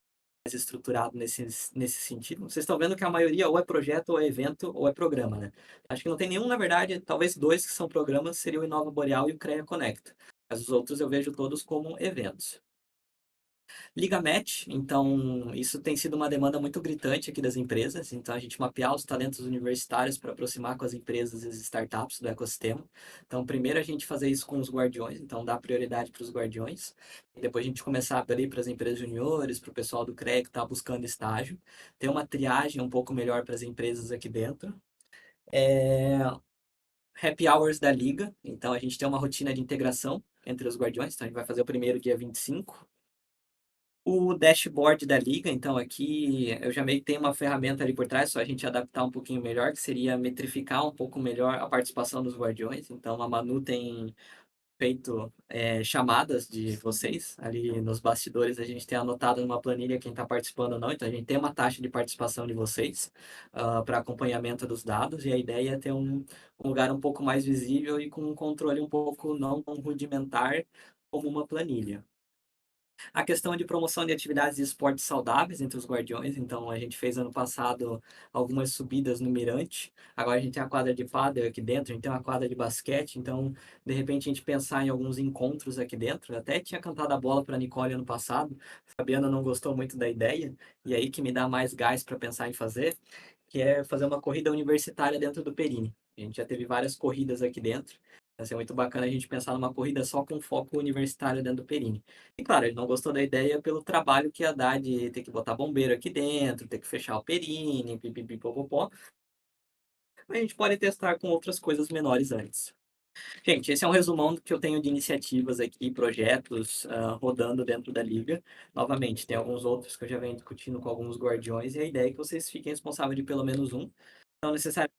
estruturado nesse sentido. Vocês estão vendo que a maioria ou é projeto, ou é evento, ou é programa, né? Acho que não tem nenhum, na verdade, talvez 2 que são programas, seria o Inova Boreal e o CREA Conecta. Mas os outros eu vejo todos como eventos. Liga Match, então isso tem sido uma demanda muito gritante aqui das empresas, então a gente mapear os talentos universitários para aproximar com as empresas e as startups do ecossistema. Então primeiro a gente fazer isso com os guardiões, então dar prioridade para os guardiões, e depois a gente começar a abrir para as empresas juniores, para o pessoal do CREA que está buscando estágio, ter uma triagem um pouco melhor para as empresas aqui dentro. Happy Hours da Liga, então a gente tem uma rotina de integração entre os guardiões, então a gente vai fazer o primeiro dia 25, o dashboard da liga, então aqui eu já meio que tenho uma ferramenta ali por trás, só a gente adaptar um pouquinho melhor, que seria metrificar um pouco melhor a participação dos guardiões. Então a Manu tem feito chamadas de vocês ali nos bastidores, a gente tem anotado numa planilha quem está participando ou não, então a gente tem uma taxa de participação de vocês para acompanhamento dos dados, e a ideia é ter um lugar um pouco mais visível e com um controle um pouco não tão rudimentar como uma planilha. A questão de promoção de atividades de esportes saudáveis entre os guardiões. Então, a gente fez ano passado algumas subidas no Mirante. Agora a gente tem a quadra de pádel aqui dentro, a gente tem uma quadra de basquete. Então, de repente, a gente pensar em alguns encontros aqui dentro. Eu até tinha cantado a bola para a Nicole ano passado. A Fabiana não gostou muito da ideia. E aí que me dá mais gás para pensar em fazer, que é fazer uma corrida universitária dentro do Perini. A gente já teve várias corridas aqui dentro. Vai ser muito bacana a gente pensar numa corrida só com foco universitário dentro do Perini. E claro, ele não gostou da ideia pelo trabalho que ia dar de ter que botar bombeiro aqui dentro, ter que fechar o Perini, pipipipopopó. Mas a gente pode testar com outras coisas menores antes. Gente, esse é um resumão do que eu tenho de iniciativas aqui, projetos rodando dentro da Liga. Novamente, tem alguns outros que eu já venho discutindo com alguns guardiões e a ideia é que vocês fiquem responsáveis de pelo menos um. Não necessariamente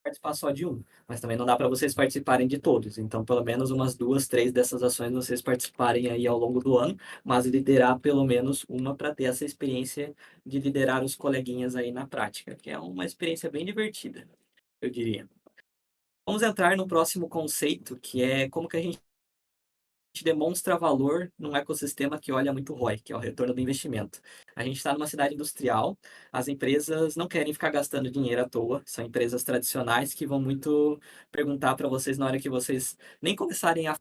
participar só de um, mas também não dá para vocês participarem de todos. Então, pelo menos umas 2, 3 dessas ações vocês participarem aí ao longo do ano, mas liderar pelo menos uma para ter essa experiência de liderar os coleguinhas aí na prática, que é uma experiência bem divertida, eu diria. Vamos entrar no próximo conceito, que é como que a gente demonstra valor num ecossistema que olha muito ROI, que é o retorno do investimento. A gente está numa cidade industrial, as empresas não querem ficar gastando dinheiro à toa, são empresas tradicionais que vão muito perguntar para vocês na hora que vocês nem começarem a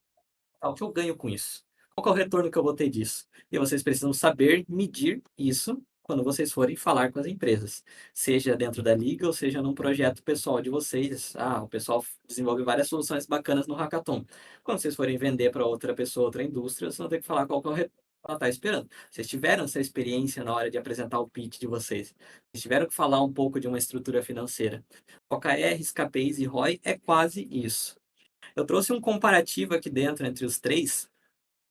falar o que eu ganho com isso. Qual que é o retorno que eu vou ter disso? E vocês precisam saber medir isso quando vocês forem falar com as empresas, seja dentro da liga ou seja num projeto pessoal de vocês. Ah, o pessoal desenvolve várias soluções bacanas no hackathon. Quando vocês forem vender para outra pessoa, outra indústria, vocês vão ter que falar qual que é o retorno que ela está esperando. Vocês tiveram essa experiência na hora de apresentar o pitch de vocês. Vocês tiveram que falar um pouco de uma estrutura financeira. OKRs, KPIs e ROI é quase isso. Eu trouxe um comparativo aqui dentro entre os três.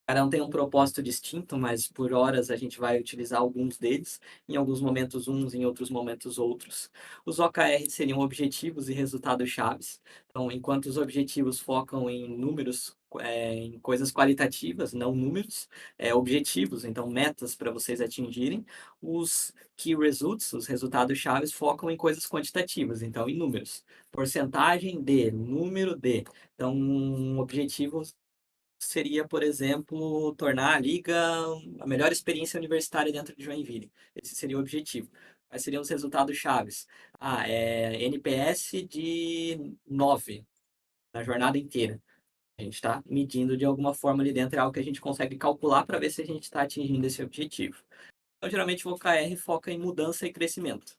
Cada um tem um propósito distinto, mas por horas a gente vai utilizar alguns deles, em alguns momentos uns, em outros momentos outros. Os OKRs seriam objetivos e resultados chaves. Então, enquanto os objetivos focam em números, em coisas qualitativas, não números, objetivos, então metas para vocês atingirem, os key results, os resultados chaves, focam em coisas quantitativas, então em números. Porcentagem de, número de. Então, um objetivo seria, por exemplo, tornar a liga a melhor experiência universitária dentro de Joinville. Esse seria o objetivo. Quais seriam os resultados chaves? NPS de 9 na jornada inteira. A gente está medindo de alguma forma ali dentro, é algo que a gente consegue calcular para ver se a gente está atingindo esse objetivo. Então, geralmente, o OKR foca em mudança e crescimento.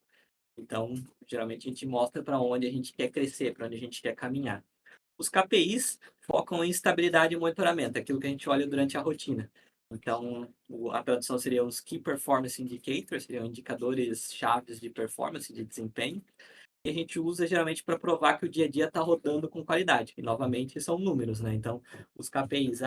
Então, geralmente, a gente mostra para onde a gente quer crescer, para onde a gente quer caminhar. Os KPIs focam em estabilidade e monitoramento, aquilo que a gente olha durante a rotina. Então, a tradução seria os Key Performance Indicators, seriam indicadores chaves de performance, de desempenho, e a gente usa geralmente para provar que o dia a dia está rodando com qualidade. E, novamente, são números, né? Então, os KPIs,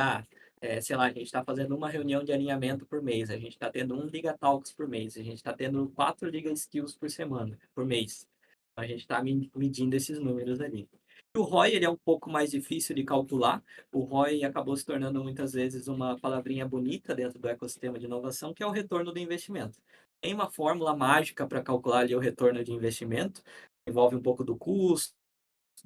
sei lá, a gente está fazendo uma reunião de alinhamento por mês, a gente está tendo um Liga Talks por mês, a gente está tendo 4 Liga Skills por semana, por mês. Então, a gente está medindo esses números ali. O ROI ele é um pouco mais difícil de calcular. O ROI acabou se tornando muitas vezes uma palavrinha bonita dentro do ecossistema de inovação, que é o retorno do investimento. Tem uma fórmula mágica para calcular ali o retorno de investimento, envolve um pouco do custo,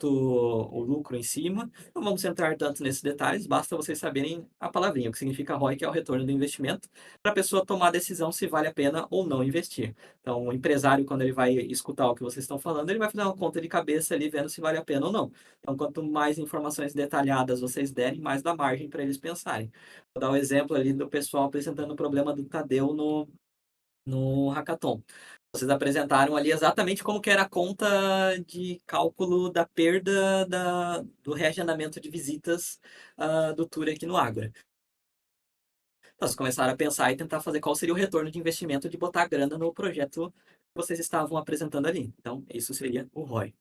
o lucro em cima. Não vamos entrar tanto nesses detalhes, basta vocês saberem a palavrinha, o que significa ROI, que é o retorno do investimento, para a pessoa tomar a decisão se vale a pena ou não investir. Então, o empresário, quando ele vai escutar o que vocês estão falando, ele vai fazer uma conta de cabeça ali, vendo se vale a pena ou não. Então, quanto mais informações detalhadas vocês derem, mais dá margem para eles pensarem. Vou dar um exemplo ali do pessoal apresentando o problema do Tadeu no hackathon. Vocês apresentaram ali exatamente como que era a conta de cálculo da perda do reagendamento de visitas do tour aqui no Ágora. Então, vocês começaram a pensar e tentar fazer qual seria o retorno de investimento de botar grana no projeto que vocês estavam apresentando ali. Então, isso seria o ROI.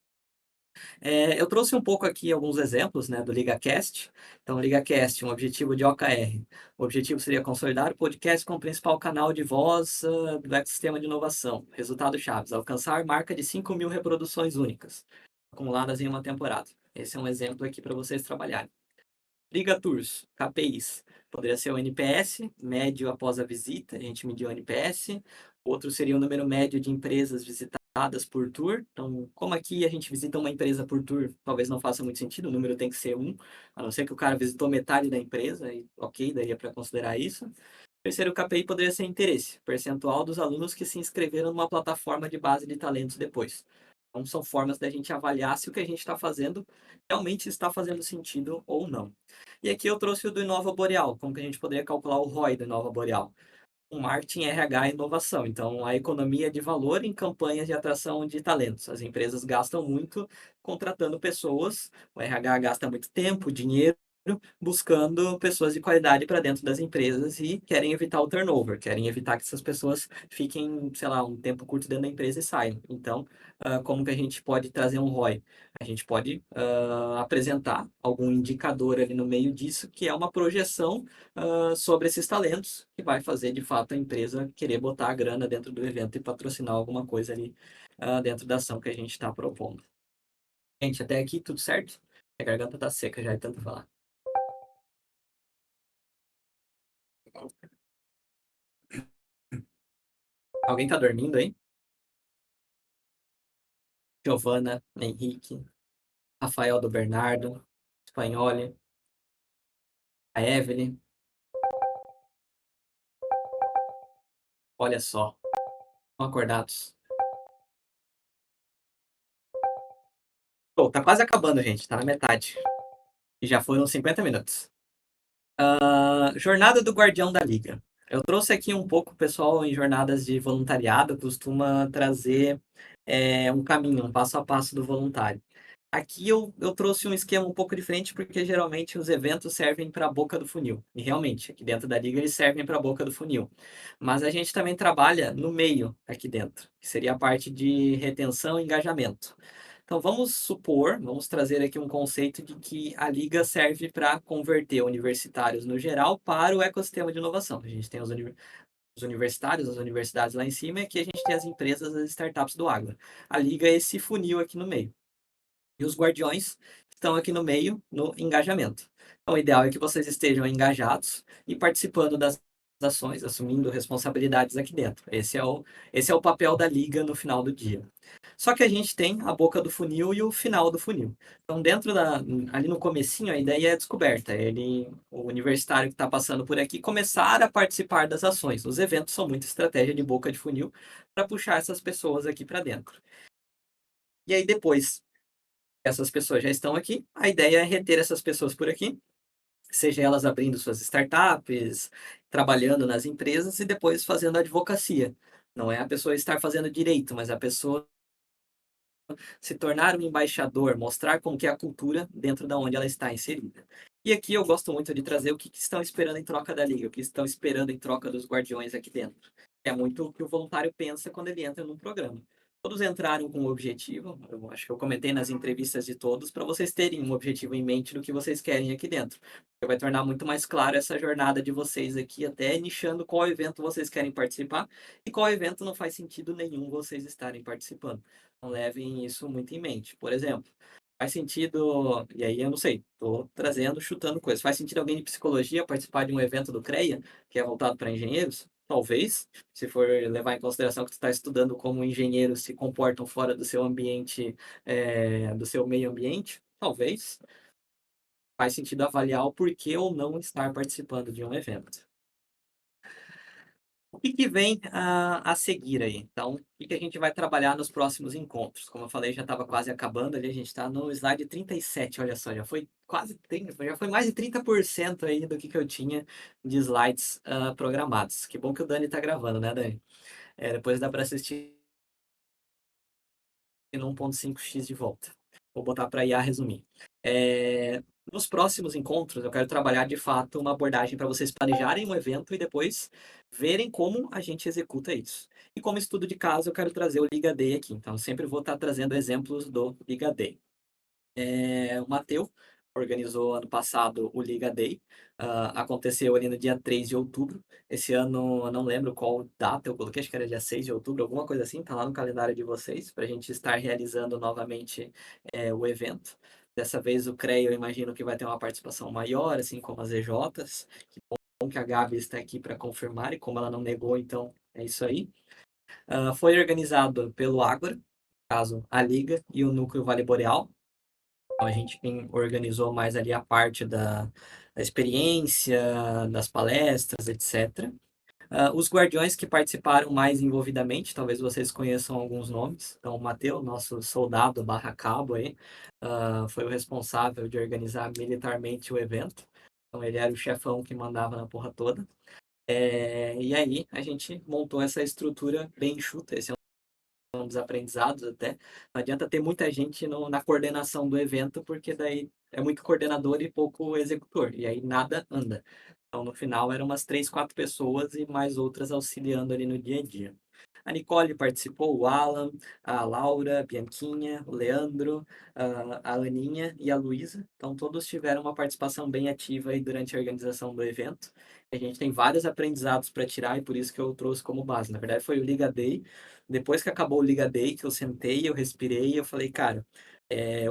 Eu trouxe um pouco aqui alguns exemplos, né, do LigaCast. Então, LigaCast, um objetivo de OKR. O objetivo seria consolidar o podcast como principal canal de voz do ecossistema de inovação. Resultados chaves, alcançar marca de 5.000 reproduções únicas, acumuladas em uma temporada. Esse é um exemplo aqui para vocês trabalharem. Liga Tours, KPIs. Poderia ser o NPS, médio após a visita, a gente mediu o NPS. Outro seria o número médio de empresas visitadas por tour. Então, como aqui a gente visita uma empresa por tour, talvez não faça muito sentido, o número tem que ser 1, a não ser que o cara visitou metade da empresa, e ok, daria para considerar isso. O terceiro KPI poderia ser interesse, percentual dos alunos que se inscreveram numa plataforma de base de talentos depois. Então, são formas da gente avaliar se o que a gente está fazendo realmente está fazendo sentido ou não. E aqui eu trouxe o do Inova Boreal, como que a gente poderia calcular o ROI do Inova Boreal. Um marketing, RH e inovação. Então, a economia de valor em campanhas de atração de talentos. As empresas gastam muito contratando pessoas, o RH gasta muito tempo, dinheiro, buscando pessoas de qualidade para dentro das empresas e querem evitar o turnover, querem evitar que essas pessoas fiquem, sei lá, um tempo curto dentro da empresa e saiam. Então, como que a gente pode trazer um ROI? A gente pode apresentar algum indicador ali no meio disso, que é uma projeção sobre esses talentos, que vai fazer, de fato, a empresa querer botar a grana dentro do evento e patrocinar alguma coisa ali dentro da ação que a gente está propondo. Gente, até aqui tudo certo? A garganta tá seca já de tanto falar. Alguém tá dormindo aí? Giovana, Henrique, Rafael do Bernardo, Spagnoli. a Evelyn. Olha só, estão acordados. Pô, tá quase acabando, gente, tá na metade. E já foram 50 minutos. Jornada do Guardião da Liga. Eu trouxe aqui um pouco, o pessoal em jornadas de voluntariado costuma trazer um caminho, um passo a passo do voluntário. Aqui eu trouxe um esquema um pouco diferente, porque geralmente os eventos servem para a boca do funil. E realmente, aqui dentro da liga eles servem para a boca do funil. Mas a gente também trabalha no meio aqui dentro, que seria a parte de retenção e engajamento. Então vamos supor, vamos trazer aqui um conceito de que a liga serve para converter universitários no geral para o ecossistema de inovação. A gente tem os universitários, as universidades lá em cima, e aqui a gente tem as empresas, as startups do agro. A liga é esse funil aqui no meio. E os guardiões estão aqui no meio, no engajamento. Então, o ideal é que vocês estejam engajados e participando das ações, assumindo responsabilidades aqui dentro. Esse é o papel da liga no final do dia. Só que a gente tem a boca do funil e o final do funil. Então, ali no comecinho, a ideia é a descoberta. O universitário que está passando por aqui, começar a participar das ações. Os eventos são muita estratégia de boca de funil para puxar essas pessoas aqui para dentro. E aí, depois essas pessoas já estão aqui, a ideia é reter essas pessoas por aqui, seja elas abrindo suas startups, trabalhando nas empresas e depois fazendo advocacia. Não é a pessoa estar fazendo direito, mas a pessoa se tornar um embaixador, mostrar como que é a cultura dentro da onde ela está inserida. E aqui eu gosto muito de trazer o que estão esperando em troca da liga, o que estão esperando em troca dos guardiões aqui dentro. É muito o que o voluntário pensa quando ele entra num programa. Todos entraram com um objetivo, eu acho que eu comentei nas entrevistas de todos, para vocês terem um objetivo em mente do que vocês querem aqui dentro. Vai tornar muito mais claro essa jornada de vocês aqui, até nichando qual evento vocês querem participar e qual evento não faz sentido nenhum vocês estarem participando. Então levem isso muito em mente. Por exemplo, faz sentido, e aí eu não sei, estou trazendo, chutando coisas. Faz sentido alguém de psicologia participar de um evento do CREA, que é voltado para engenheiros? Talvez, se for levar em consideração que tu está estudando como engenheiros se comportam fora do seu ambiente, do seu meio ambiente, talvez. Faz sentido avaliar o porquê ou não estar participando de um evento. O que vem a seguir aí? Então, o que a gente vai trabalhar nos próximos encontros? Como eu falei, já estava quase acabando ali, a gente está no slide 37, olha só, já foi quase 30, já foi mais de 30% aí do que eu tinha de slides programados. Que bom que o Dani está gravando, né, Dani? Depois dá para assistir no 1.5x de volta. Vou botar para IA resumir. Nos próximos encontros, eu quero trabalhar de fato uma abordagem para vocês planejarem um evento e depois verem como a gente executa isso. E como estudo de caso, eu quero trazer o Liga Day aqui. Então, sempre vou estar trazendo exemplos do Liga Day. O Mateu organizou ano passado o Liga Day. Aconteceu ali no dia 3 de outubro. Esse ano, eu não lembro qual data eu coloquei, acho que era dia 6 de outubro, alguma coisa assim, tá lá no calendário de vocês, para a gente estar realizando novamente o evento. Dessa vez o CREA, eu imagino que vai ter uma participação maior, assim como as EJs. Que bom que a Gabi está aqui para confirmar, e como ela não negou, então é isso aí. Foi organizado pelo Ágora, no caso a Liga e o Núcleo Vale Boreal. Então, a gente organizou mais ali a parte da experiência, das palestras, etc. Os guardiões que participaram mais envolvidamente, talvez vocês conheçam alguns nomes. Então, o Mateu, nosso soldado barra cabo aí, foi o responsável de organizar militarmente o evento. Então, ele era o chefão que mandava na porra toda. E aí, a gente montou essa estrutura bem enxuta. Esse é um dos aprendizados até. Não adianta ter muita gente na coordenação do evento, porque daí é muito coordenador e pouco executor. E aí nada anda. Então, no final, eram umas 3, 4 pessoas e mais outras auxiliando ali no dia a dia. A Nicole participou, o Alan, a Laura, a Bianquinha, o Leandro, a Aninha e a Luísa. Então, todos tiveram uma participação bem ativa aí durante a organização do evento. A gente tem vários aprendizados para tirar e por isso que eu trouxe como base. Na verdade, foi o Liga Day. Depois que acabou o Liga Day, que eu sentei, eu respirei, eu falei, cara,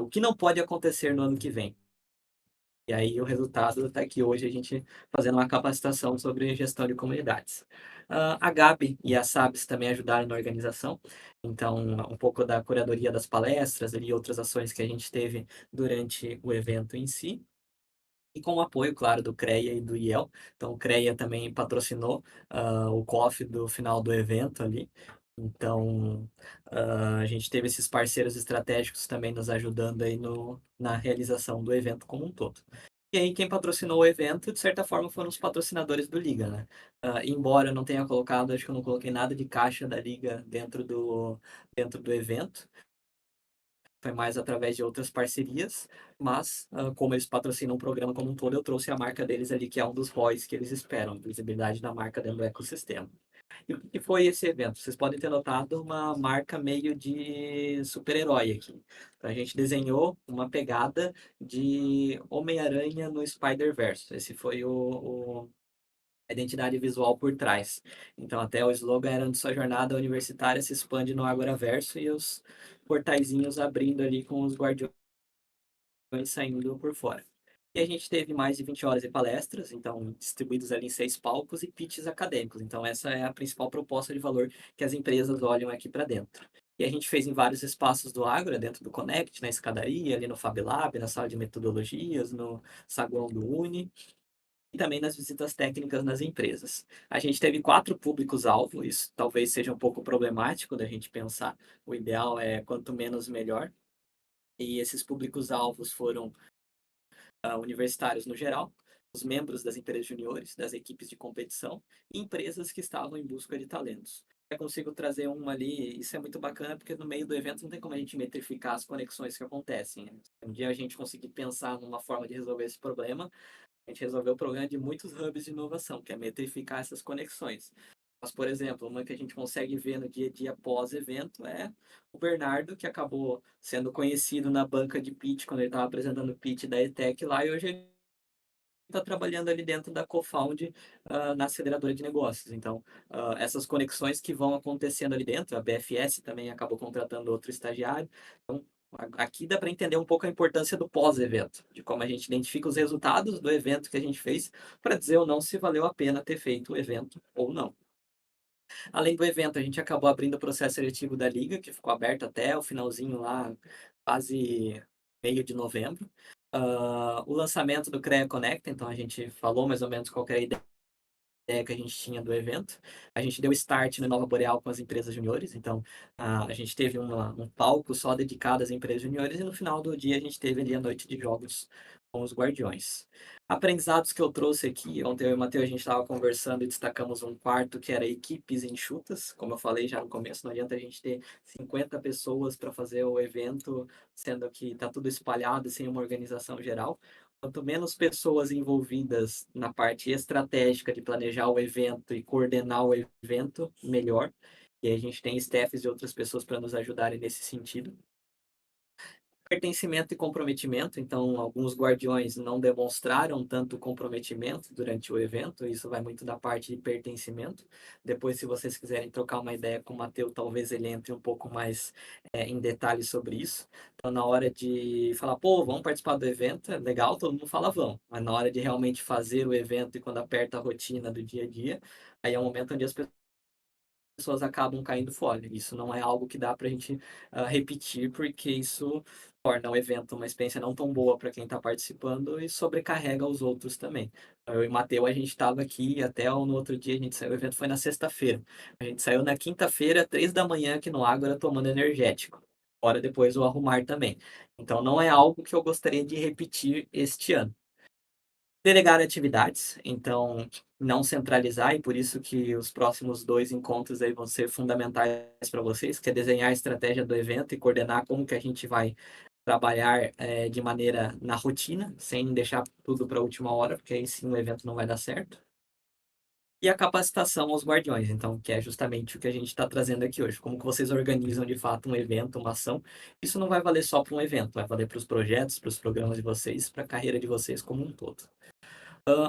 o que não pode acontecer no ano que vem? E aí o resultado está aqui hoje, a gente fazendo uma capacitação sobre gestão de comunidades. A Gabi e a Sabes também ajudaram na organização, então um pouco da curadoria das palestras e outras ações que a gente teve durante o evento em si. e com o apoio, claro, do CREA e do IEL. Então, o CREA também patrocinou o coffee do final do evento ali. Então, a gente teve esses parceiros estratégicos também nos ajudando aí na realização do evento como um todo. E aí, quem patrocinou o evento, de certa forma, foram os patrocinadores do Liga, né? Embora eu não tenha colocado, acho que eu não coloquei nada de caixa da Liga dentro do evento, foi mais através de outras parcerias, mas como eles patrocinam o programa como um todo, eu trouxe a marca deles ali, que é um dos ROIs que eles esperam, visibilidade da marca dentro do ecossistema. E o que foi esse evento? Vocês podem ter notado uma marca meio de super-herói aqui. Então, a gente desenhou uma pegada de Homem-Aranha no Spider-Verse. Esse foi a identidade visual por trás. Então, até o slogan era: onde sua jornada universitária se expande no Agoraverso, e os portaizinhos abrindo ali com os guardiões saindo por fora. E a gente teve mais de 20 horas de palestras, então distribuídos ali em 6 palcos, e pitches acadêmicos. Então essa é a principal proposta de valor que as empresas olham aqui para dentro. E a gente fez em vários espaços do Ágora, dentro do Connect, na escadaria, ali no Fab Lab, na sala de metodologias, no saguão do Uni, e também nas visitas técnicas nas empresas. A gente teve 4 públicos-alvo, isso talvez seja um pouco problemático da gente pensar. O ideal é quanto menos melhor. E esses públicos-alvos foram universitários no geral, os membros das empresas juniores, das equipes de competição e empresas que estavam em busca de talentos. Eu consigo trazer uma ali, isso é muito bacana, porque no meio do evento não tem como a gente metrificar as conexões que acontecem, né? Um dia a gente conseguir pensar numa forma de resolver esse problema, a gente resolveu o problema de muitos hubs de inovação, que é metrificar essas conexões. Mas, por exemplo, uma que a gente consegue ver no dia a dia pós-evento é o Bernardo, que acabou sendo conhecido na banca de pitch quando ele estava apresentando o pitch da ETEC lá, e hoje ele está trabalhando ali dentro da CoFound, na aceleradora de negócios. Então, essas conexões que vão acontecendo ali dentro, a BFS também acabou contratando outro estagiário. Então, aqui dá para entender um pouco a importância do pós-evento, de como a gente identifica os resultados do evento que a gente fez, para dizer ou não se valeu a pena ter feito o evento ou não. Além do evento, a gente acabou abrindo o processo seletivo da Liga, que ficou aberto até o finalzinho lá, quase meio de novembro. O lançamento do CREA Connect, então a gente falou mais ou menos qual que era a ideia que a gente tinha do evento. A gente deu start no Nova Boreal com as empresas juniores, então a gente teve um palco só dedicado às empresas juniores, e no final do dia a gente teve ali a noite de jogos com os Guardiões. Aprendizados que eu trouxe aqui: ontem eu e o Matheus, a gente estava conversando e destacamos um quarto que era equipes enxutas. Como eu falei já no começo, não adianta a gente ter 50 pessoas para fazer o evento, sendo que está tudo espalhado sem uma organização geral. Quanto menos pessoas envolvidas na parte estratégica de planejar o evento e coordenar o evento, melhor. E aí a gente tem staffs de outras pessoas para nos ajudarem nesse sentido. Pertencimento e comprometimento. Então, alguns guardiões não demonstraram tanto comprometimento durante o evento. Isso vai muito da parte de pertencimento. Depois, se vocês quiserem trocar uma ideia com o Matheus, talvez ele entre um pouco mais em detalhes sobre isso. Então, na hora de falar, pô, vamos participar do evento, é legal, todo mundo fala, vamos. Mas na hora de realmente fazer o evento, e quando aperta a rotina do dia a dia, aí é um momento onde as pessoas acabam caindo fora. Isso não é algo que dá para a gente repetir, porque isso torna o evento uma experiência não tão boa para quem está participando e sobrecarrega os outros também. Eu e o Matheus, a gente estava aqui até no outro dia, a gente saiu, o evento foi na sexta-feira. A gente saiu na quinta-feira, 3 da manhã, aqui no Ágora, tomando energético. Hora depois o arrumar também. Então não é algo que eu gostaria de repetir este ano. Delegar atividades, então não centralizar, e por isso que os próximos 2 encontros aí vão ser fundamentais para vocês, que é desenhar a estratégia do evento e coordenar como que a gente vai trabalhar de maneira na rotina, sem deixar tudo para a última hora, porque aí sim o evento não vai dar certo. E a capacitação aos guardiões, então, que é justamente o que a gente está trazendo aqui hoje. Como que vocês organizam de fato um evento, uma ação. Isso não vai valer só para um evento, vai valer para os projetos, para os programas de vocês, para a carreira de vocês como um todo.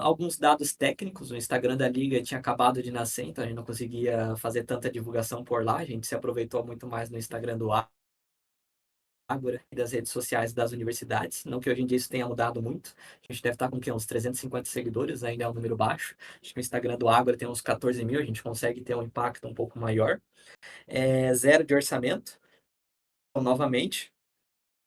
Alguns dados técnicos: o Instagram da Liga tinha acabado de nascer, então a gente não conseguia fazer tanta divulgação por lá, a gente se aproveitou muito mais no Instagram do Ágora e das redes sociais das universidades. Não que hoje em dia isso tenha mudado muito, a gente deve estar com o quê? Uns 350 seguidores, ainda é um número baixo. Acho que o Instagram do Ágora tem uns 14 mil, a gente consegue ter um impacto um pouco maior. Zero de orçamento, então, novamente.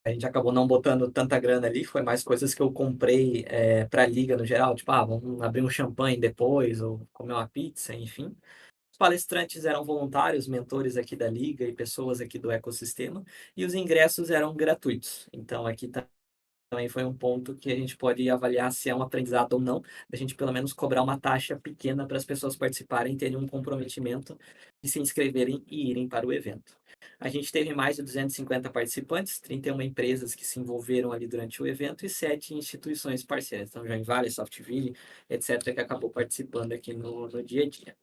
A gente acabou não botando tanta grana ali, foi mais coisas que eu comprei para a liga no geral, tipo, vamos abrir um champanhe depois, ou comer uma pizza, enfim. Os palestrantes eram voluntários, mentores aqui da liga e pessoas aqui do ecossistema, e os ingressos eram gratuitos. Então, aqui também foi um ponto que a gente pode avaliar se é um aprendizado ou não, a gente pelo menos cobrar uma taxa pequena para as pessoas participarem, terem um comprometimento de se inscreverem e irem para o evento. A gente teve mais de 250 participantes, 31 empresas que se envolveram ali durante o evento e 7 instituições parceiras, então Joinville, Softville, etc., que acabou participando aqui no dia a dia.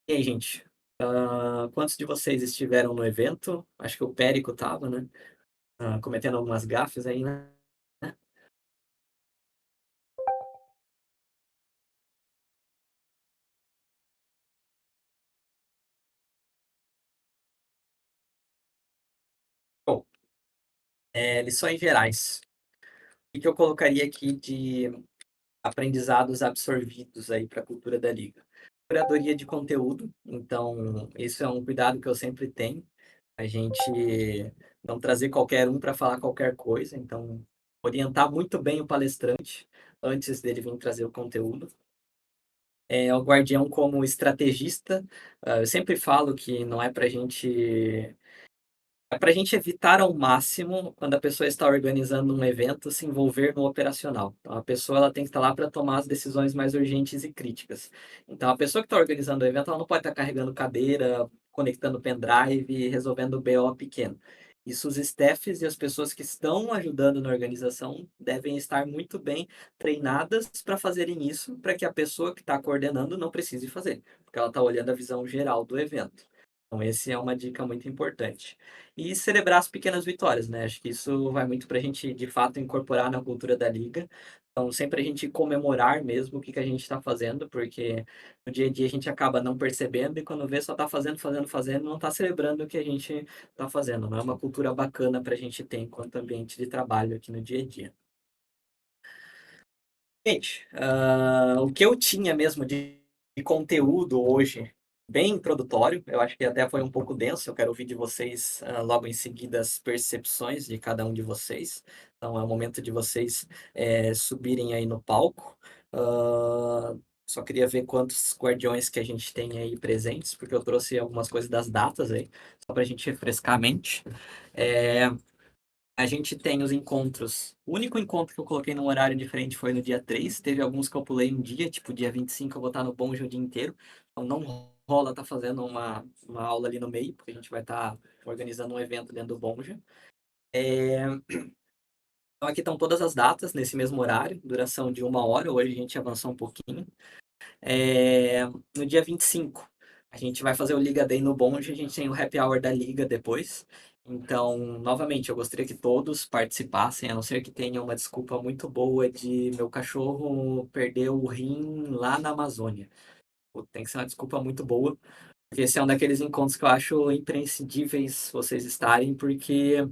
E aí, gente, quantos de vocês estiveram no evento? Acho que o Périco estava, né? Cometendo algumas gafes aí, né? Bom, lições gerais. O que eu colocaria aqui de aprendizados absorvidos aí para a cultura da liga? Curadoria de conteúdo, então isso é um cuidado que eu sempre tenho. A gente não trazer qualquer um para falar qualquer coisa, então orientar muito bem o palestrante antes dele vir trazer o conteúdo. O guardião como estrategista, eu sempre falo que não é para a gente é para a gente evitar ao máximo, quando a pessoa está organizando um evento, se envolver no operacional. Então, a pessoa ela tem que estar lá para tomar as decisões mais urgentes e críticas. Então, a pessoa que está organizando o evento, ela não pode estar carregando cadeira, conectando pendrive e resolvendo o BO pequeno. Isso, os staffs e as pessoas que estão ajudando na organização devem estar muito bem treinadas para fazerem isso, para que a pessoa que está coordenando não precise fazer, porque ela está olhando a visão geral do evento. Então, esse é uma dica muito importante. E celebrar as pequenas vitórias, né? Acho que isso vai muito para a gente, de fato, incorporar na cultura da liga. Então, sempre a gente comemorar mesmo o que a gente está fazendo, porque no dia a dia a gente acaba não percebendo e quando vê só está fazendo, fazendo, fazendo, não está celebrando o que a gente está fazendo. Não é uma cultura bacana para a gente ter enquanto ambiente de trabalho aqui no dia a dia. Gente, o que eu tinha mesmo de conteúdo hoje, bem introdutório, eu acho que até foi um pouco denso, eu quero ouvir de vocês logo em seguida as percepções de cada um de vocês. Então é o momento de vocês subirem aí no palco. Só queria ver quantos guardiões que a gente tem aí presentes, porque eu trouxe algumas coisas das datas aí, só para a gente refrescar a mente. A gente tem os encontros. O único encontro que eu coloquei num horário diferente foi no dia 3. Teve alguns que eu pulei um dia, tipo dia 25 eu vou estar no Bonjo o dia inteiro. Então não rola estar fazendo uma aula ali no meio, porque a gente vai estar organizando um evento dentro do Bonjo. Então aqui estão todas as datas nesse mesmo horário, duração de 1 hora. Hoje a gente avançou um pouquinho. No dia 25, a gente vai fazer o Liga Day no Bonde, a gente tem o Happy Hour da Liga depois. Então, novamente, eu gostaria que todos participassem, a não ser que tenha uma desculpa muito boa de meu cachorro perder o rim lá na Amazônia. Tem que ser uma desculpa muito boa, porque esse é um daqueles encontros que eu acho imprescindíveis vocês estarem, porque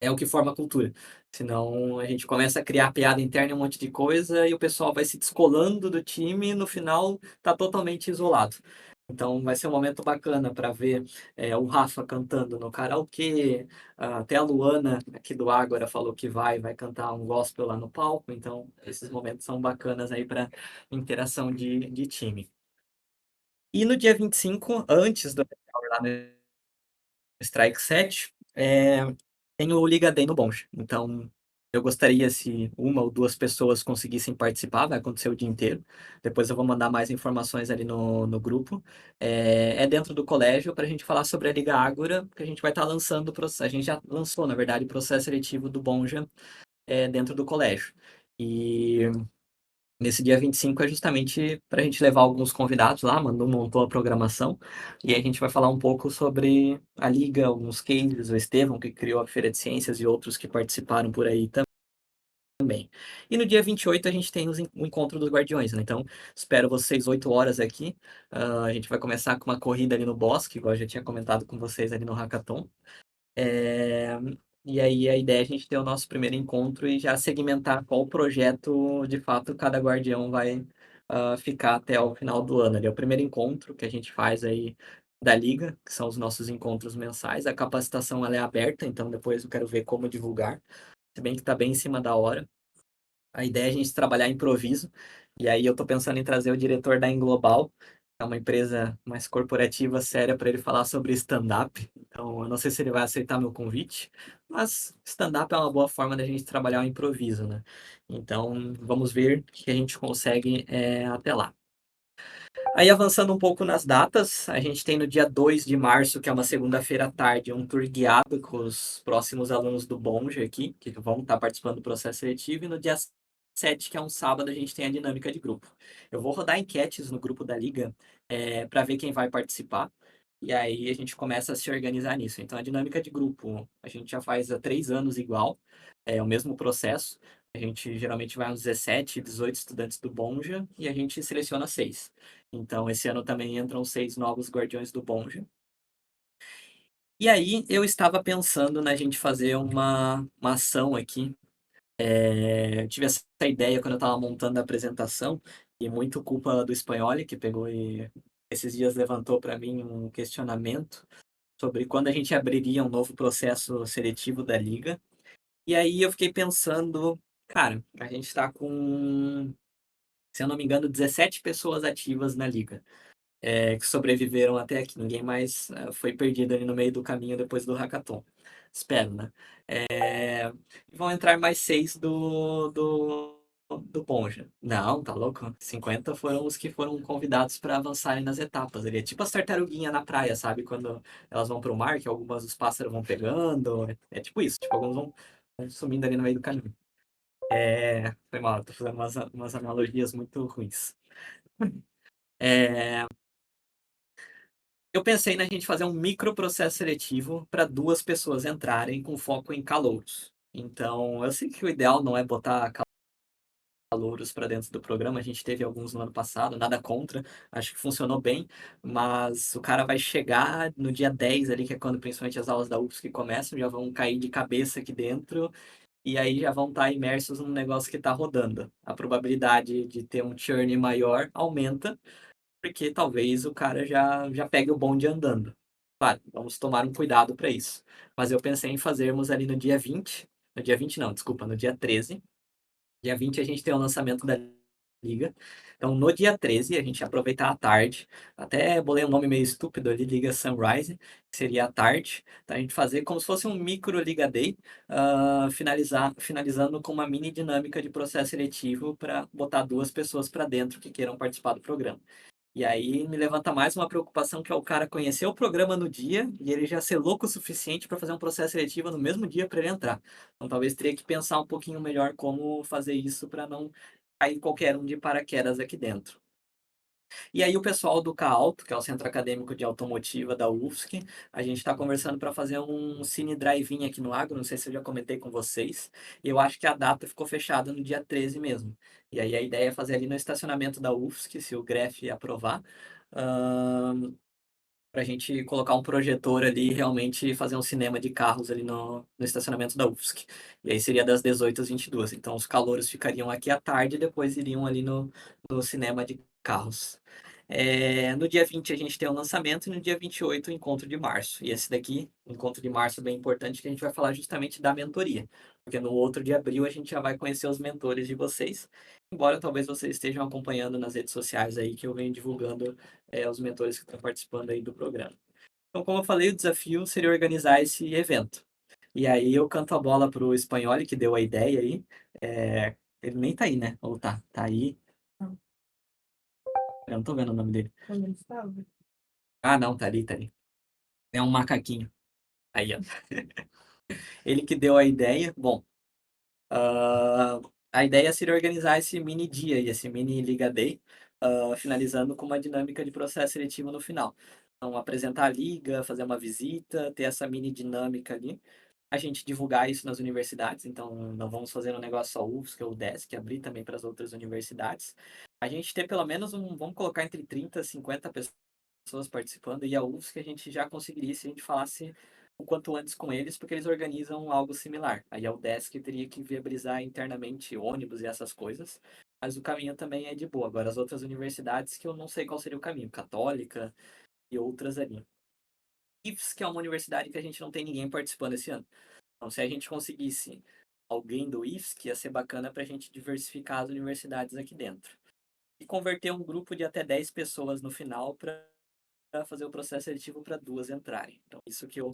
é o que forma a cultura. Senão a gente começa a criar piada interna e um monte de coisa e o pessoal vai se descolando do time e no final tá totalmente isolado. Então vai ser um momento bacana para ver o Rafa cantando no karaokê, até a Luana aqui do Ágora falou que vai cantar um gospel lá no palco, então esses momentos são bacanas aí para interação de time. E no dia 25, antes do lá no Strike 7, tem o Liga Day no Bonch. Então, eu gostaria se uma ou duas pessoas conseguissem participar, vai acontecer o dia inteiro. Depois eu vou mandar mais informações ali no grupo. É dentro do colégio para a gente falar sobre a Liga Ágora, que a gente vai estar lançando o processo. A gente já lançou, na verdade, o processo seletivo do Bonja dentro do colégio. E nesse dia 25 é justamente para a gente levar alguns convidados lá, montou a programação, e aí a gente vai falar um pouco sobre a Liga, alguns cases, o Estevão, que criou a Feira de Ciências, e outros que participaram por aí também. E no dia 28 a gente tem o encontro dos Guardiões, né? Então, espero vocês 8 horas aqui. A gente vai começar com uma corrida ali no bosque, igual eu já tinha comentado com vocês ali no Hackathon. É, E aí a ideia é a gente ter o nosso primeiro encontro e já segmentar qual projeto, de fato, cada guardião vai ficar até o final do ano. Ali é o primeiro encontro que a gente faz aí da Liga, que são os nossos encontros mensais. A capacitação ela é aberta, então depois eu quero ver como divulgar, se bem que está bem em cima da hora. A ideia é a gente trabalhar improviso, e aí eu estou pensando em trazer o diretor da Englobal, que é uma empresa mais corporativa, séria, para ele falar sobre stand-up. Então, eu não sei se ele vai aceitar meu convite, mas stand-up é uma boa forma da gente trabalhar o improviso, né? Então, vamos ver o que a gente consegue até lá. Aí, avançando um pouco nas datas, a gente tem no dia 2 de março, que é uma segunda-feira à tarde, um tour guiado com os próximos alunos do Bonja aqui, que vão estar participando do processo seletivo, e no dia 7, que é um sábado, a gente tem a dinâmica de grupo. Eu vou rodar enquetes no grupo da Liga para ver quem vai participar, e aí a gente começa a se organizar nisso. Então, a dinâmica de grupo, a gente já faz há 3 anos igual, é o mesmo processo. A gente geralmente vai uns 17, 18 estudantes do Bonja e a gente seleciona 6. Então, esse ano também entram 6 novos Guardiões do Bonja. E aí, eu estava pensando na gente fazer uma ação aqui. Eu tive essa ideia quando eu estava montando a apresentação, e muito culpa do Espanhol, que pegou e esses dias levantou para mim um questionamento sobre quando a gente abriria um novo processo seletivo da Liga. E aí eu fiquei pensando, cara, a gente está com, se eu não me engano, 17 pessoas ativas na Liga. Que sobreviveram até aqui. Ninguém mais foi perdido ali no meio do caminho depois do hackathon. Espero, né? Vão entrar mais 6 do Ponja. Não, tá louco? 50 foram os que foram convidados para avançarem nas etapas. Ele é tipo as tartaruguinhas na praia, sabe? Quando elas vão pro mar, que algumas dos pássaros vão pegando. É tipo isso. Tipo, alguns vão sumindo ali no meio do caminho. Foi mal, tô fazendo umas analogias muito ruins. É, Eu pensei na gente fazer um microprocesso seletivo para 2 pessoas entrarem com foco em calouros. Então, eu sei que o ideal não é botar calouros para dentro do programa, a gente teve alguns no ano passado, nada contra, acho que funcionou bem, mas o cara vai chegar no dia 10 ali, que é quando principalmente as aulas da UFSC começam, já vão cair de cabeça aqui dentro, e aí já vão estar imersos num negócio que está rodando. A probabilidade de ter um churn maior aumenta, porque talvez o cara já pegue o bonde andando. Claro, vamos tomar um cuidado para isso. Mas eu pensei em fazermos ali no dia 20, no dia 20 não, desculpa, no dia 13. Dia 20 a gente tem o lançamento da Liga. Então, no dia 13, a gente aproveitar a tarde. Até bolei um nome meio estúpido ali, Liga Sunrise, que seria a tarde. Então, a gente fazer como se fosse um micro Liga Day, finalizando com uma mini dinâmica de processo seletivo para botar 2 pessoas para dentro que queiram participar do programa. E aí me levanta mais uma preocupação que é o cara conhecer o programa no dia e ele já ser louco o suficiente para fazer um processo seletivo no mesmo dia para ele entrar. Então talvez teria que pensar um pouquinho melhor como fazer isso para não cair qualquer um de paraquedas aqui dentro. E aí o pessoal do CAALTO, que é o Centro Acadêmico de Automotiva da UFSC, a gente está conversando para fazer um cine drive-in aqui no Agro, não sei se eu já comentei com vocês, e eu acho que a data ficou fechada no dia 13 mesmo. E aí a ideia é fazer ali no estacionamento da UFSC, se o GREF aprovar, para a gente colocar um projetor ali e realmente fazer um cinema de carros ali no estacionamento da UFSC. E aí seria das 18 às 22. Então os calouros ficariam aqui à tarde e depois iriam ali no cinema de carros. No dia 20 a gente tem o lançamento e no dia 28 o encontro de março. E esse daqui, o encontro de março, é bem importante, que a gente vai falar justamente da mentoria. Porque no outro de abril a gente já vai conhecer os mentores de vocês. Embora talvez vocês estejam acompanhando nas redes sociais aí que eu venho divulgando os mentores que estão participando aí do programa. Então, como eu falei, o desafio seria organizar esse evento. E aí eu canto a bola pro Espanhol, que deu a ideia aí. Ele nem tá aí, né? Ou tá? Tá aí. Eu não tô vendo o nome dele. Ah, não, tá ali, tá ali. É um macaquinho. Aí, ó. Ele que deu a ideia. Bom, ah, a ideia seria organizar esse mini dia e esse mini Liga Day, finalizando com uma dinâmica de processo seletivo no final. Então, apresentar a liga, fazer uma visita, ter essa mini dinâmica ali. A gente divulgar isso nas universidades, então não vamos fazer um negócio só UFSC ou UDESC, abrir também para as outras universidades. A gente ter pelo menos vamos colocar entre 30 e 50 pessoas participando, e a UFSC a gente já conseguiria se a gente falasse o quanto antes com eles, porque eles organizam algo similar. Aí a UDESC teria que viabilizar internamente ônibus e essas coisas, mas o caminho também é de boa. Agora, as outras universidades que eu não sei qual seria o caminho, Católica, e outras ali. IFES, que é uma universidade que a gente não tem ninguém participando esse ano. Então, se a gente conseguisse alguém do IFES, que ia ser bacana para a gente diversificar as universidades aqui dentro. E converter um grupo de até 10 pessoas no final para fazer o processo seletivo para 2 entrarem. Então, isso que eu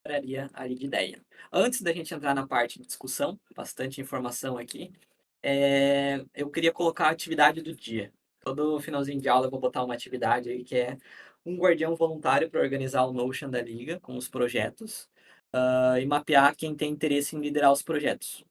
traria ali de ideia. Antes da gente entrar na parte de discussão, bastante informação aqui, eu queria colocar a atividade do dia. Todo finalzinho de aula eu vou botar uma atividade aí que é um guardião voluntário para organizar o Notion da Liga com os projetos e mapear quem tem interesse em liderar os projetos.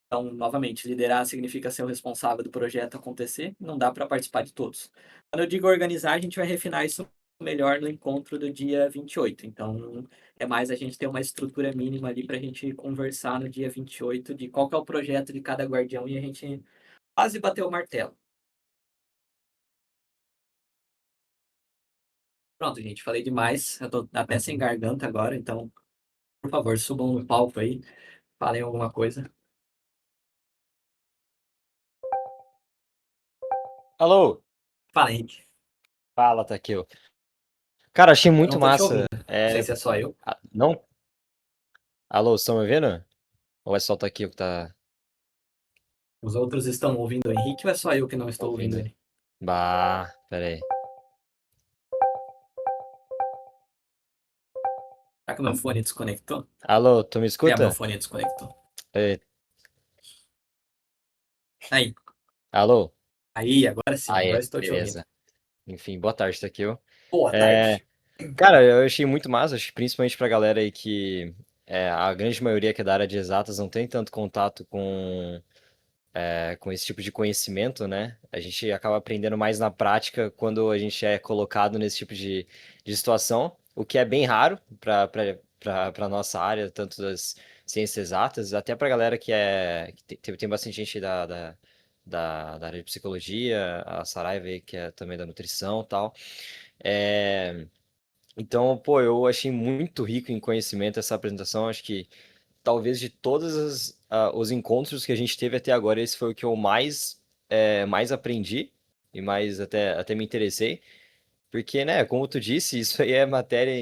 Então, novamente, liderar significa ser o responsável do projeto acontecer, não dá para participar de todos. Quando eu digo organizar, a gente vai refinar isso melhor no encontro do dia 28. Então, é mais a gente ter uma estrutura mínima ali para a gente conversar no dia 28 de qual que é o projeto de cada guardião e a gente quase bater o martelo. Pronto, gente, falei demais. Eu tô até sem garganta agora, então, por favor, subam no palco aí, falem alguma coisa. Alô? Fala, Henrique. Fala, Takeo. Cara, achei Eu não muito tô te massa. ouvindo. Não sei se é só eu. Não? Alô, estão me ouvindo? Ou é só o Takeo que tá Os outros estão ouvindo o Henrique ou é só eu que não estou ouvindo ouvindo? ele? Bah, pera aí. Será que o meu fone desconectou? Alô, tu me É, meu escuta? fone desconectou. Ei, Aí, alô? agora sim, Ah, agora é, estou te ouvindo. beleza. Enfim, boa tarde, Takeo. Boa É, tarde. cara, eu achei muito massa, acho que principalmente pra galera aí que a grande maioria que é da área de exatas não tem tanto contato com esse tipo de conhecimento, né? A gente acaba aprendendo mais na prática quando a gente é colocado nesse tipo de situação, o que é bem raro para nossa área, tanto das ciências exatas, até para a galera que tem bastante gente da área de psicologia, a Saraiva aí, que é também da nutrição e tal. É, então, pô, eu achei muito rico em conhecimento essa apresentação, acho que talvez de todos os encontros que a gente teve até agora, esse foi o que eu mais aprendi e mais até me interessei. Porque, né, como tu disse, isso aí é matéria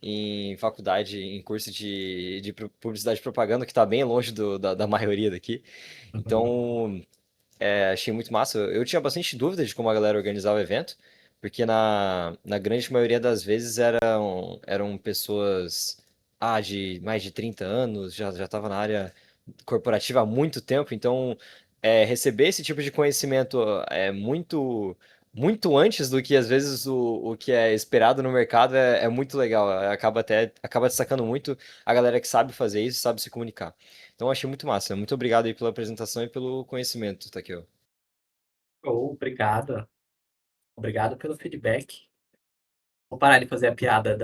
em faculdade, em curso de publicidade e propaganda, que está bem longe da maioria daqui. Então, achei muito massa. Eu tinha bastante dúvida de como a galera organizava o evento, porque na grande maioria das vezes eram pessoas de mais de 30 anos, já estava na área corporativa há muito tempo, então receber esse tipo de conhecimento é muito antes do que às vezes o que é esperado no mercado é muito legal. Acaba destacando muito a galera que sabe fazer isso, sabe se comunicar. Então, eu achei muito massa. Muito obrigado aí pela apresentação e pelo conhecimento, Takeo. Obrigado. Obrigado pelo feedback. Vou parar de fazer a piada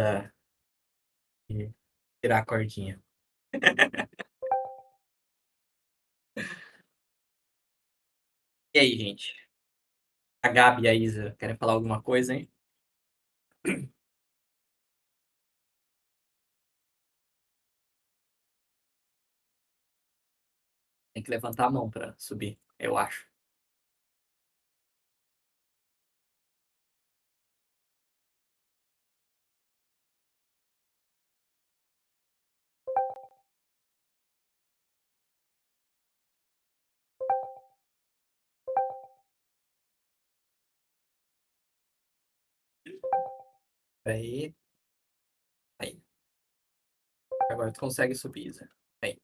de tirar a cordinha. E aí, gente? A Gabi e a Isa querem falar alguma coisa, hein? Tem que levantar a mão para subir, eu acho. Aí, aí. Agora tu consegue subir, Isa. Aí.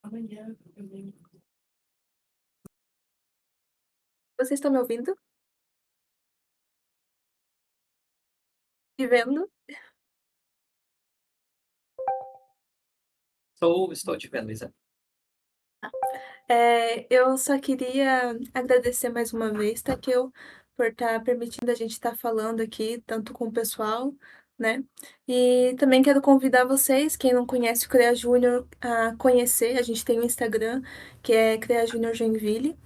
Amanhã. Vocês estão me ouvindo? Me vendo? Estou te vendo, Isa. Eu só queria agradecer mais uma vez, Takeu, por estar permitindo a gente estar falando aqui, tanto com o pessoal, né? E também quero convidar vocês, quem não conhece o CREA Júnior, a conhecer. A gente tem um Instagram, que é CREA Júnior Joinville.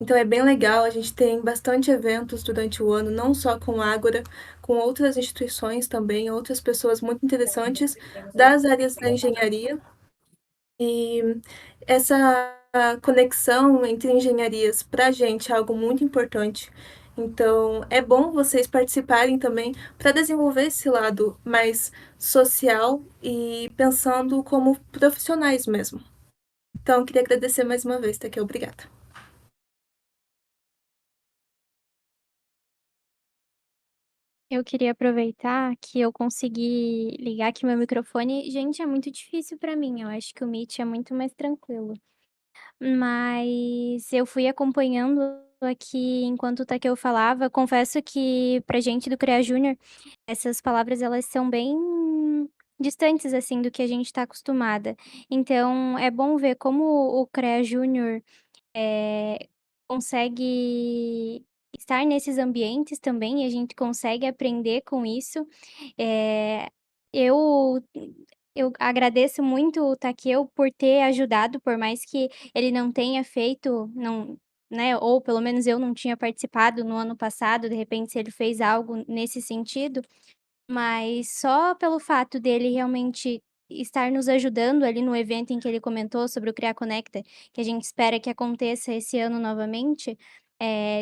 Então é bem legal, a gente tem bastante eventos durante o ano, não só com a Ágora, com outras instituições também, outras pessoas muito interessantes das áreas da engenharia. E essa conexão entre engenharias, para a gente, é algo muito importante. Então, é bom vocês participarem também para desenvolver esse lado mais social e pensando como profissionais mesmo. Então, queria agradecer mais uma vez, tá aqui, obrigada. Eu queria aproveitar que eu consegui ligar aqui meu microfone. Gente, é muito difícil pra mim. Eu acho que o Meet é muito mais tranquilo. Mas eu fui acompanhando aqui enquanto o Takeo falava. Confesso que pra gente do CREA Júnior, essas palavras elas são bem distantes assim do que a gente tá acostumada. Então é bom ver como o CREA Júnior consegue estar nesses ambientes também e a gente consegue aprender com isso. Eh, eu eu agradeço muito o Takeo por ter ajudado, por mais que ele não tenha feito, não, né, ou pelo menos eu não tinha participado no ano passado, de repente se ele fez algo nesse sentido, mas só pelo fato dele realmente estar nos ajudando ali no evento em que ele comentou sobre o Criar Conecta, que a gente espera que aconteça esse ano novamente,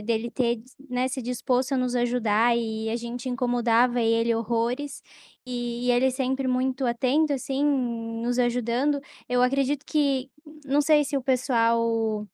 dele ter, né, se disposto a nos ajudar e a gente incomodava ele horrores, e ele sempre muito atento, assim, nos ajudando. Eu acredito que não sei se o pessoal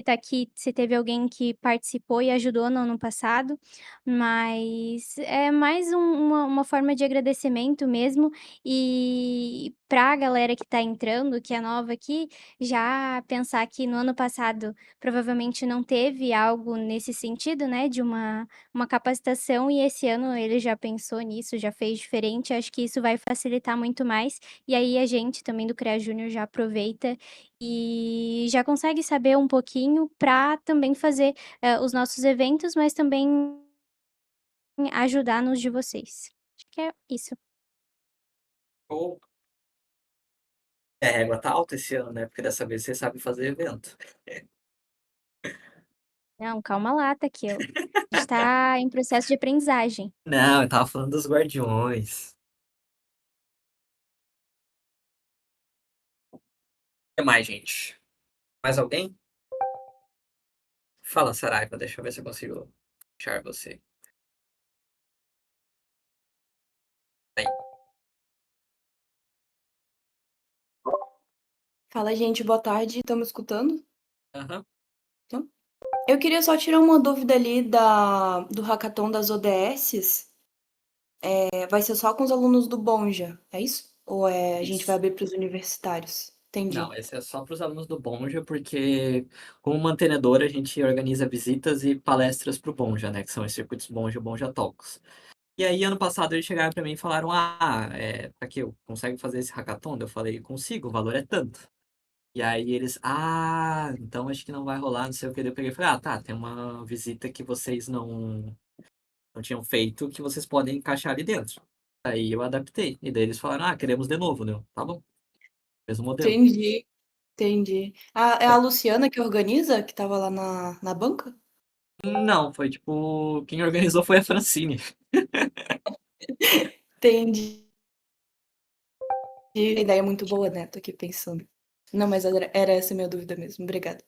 tá aqui, se teve alguém que participou e ajudou no ano passado, mas é mais uma forma de agradecimento mesmo, e pra galera que tá entrando, que é nova aqui, já pensar que no ano passado provavelmente não teve algo nesse sentido, né, de uma capacitação e esse ano ele já pensou nisso, já fez diferente, acho que isso vai facilitar muito mais, e aí a gente também do CREA Júnior já aproveita e já consegue saber um pouquinho para também fazer, os nossos eventos, mas também ajudar nos de vocês. Acho que é isso. Ou a régua tá alta esse ano, né? Porque dessa vez você sabe fazer evento. Não, calma lá, Takeo. A gente tá em processo de aprendizagem. Não, eu tava falando dos guardiões. O que mais, gente? Mais alguém? Fala, Saraiva, deixa eu ver se eu consigo achar você. Aí. Fala, gente, boa tarde. Estão me escutando? Aham. Então, eu queria só tirar uma dúvida ali do hackathon das ODS. Vai ser só com os alunos do Bonja, é isso? Ou a gente vai Isso. abrir para os universitários? Não, Entendi. esse é só para os alunos do Bonja, porque como mantenedora a gente organiza visitas e palestras para o Bonja, né? Que são os circuitos Bonja, Bonja Talks. E aí, ano passado, eles chegaram para mim e falaram: aqui, eu consegue fazer esse hackathon? Eu falei: consigo, o valor é tanto. E aí eles: então acho que não vai rolar, não sei o que. Daí eu peguei e falei: tá, tem uma visita que vocês não tinham feito que vocês podem encaixar ali dentro. Aí eu adaptei. E daí eles falaram: queremos de novo, né? Tá bom, mesmo modelo. Entendi, entendi. É a Luciana que organiza, que estava lá na banca? Não, foi tipo, quem organizou foi a Francine. Entendi. A ideia é muito boa, né? Tô aqui pensando. Não, mas era essa a minha dúvida mesmo. Obrigada.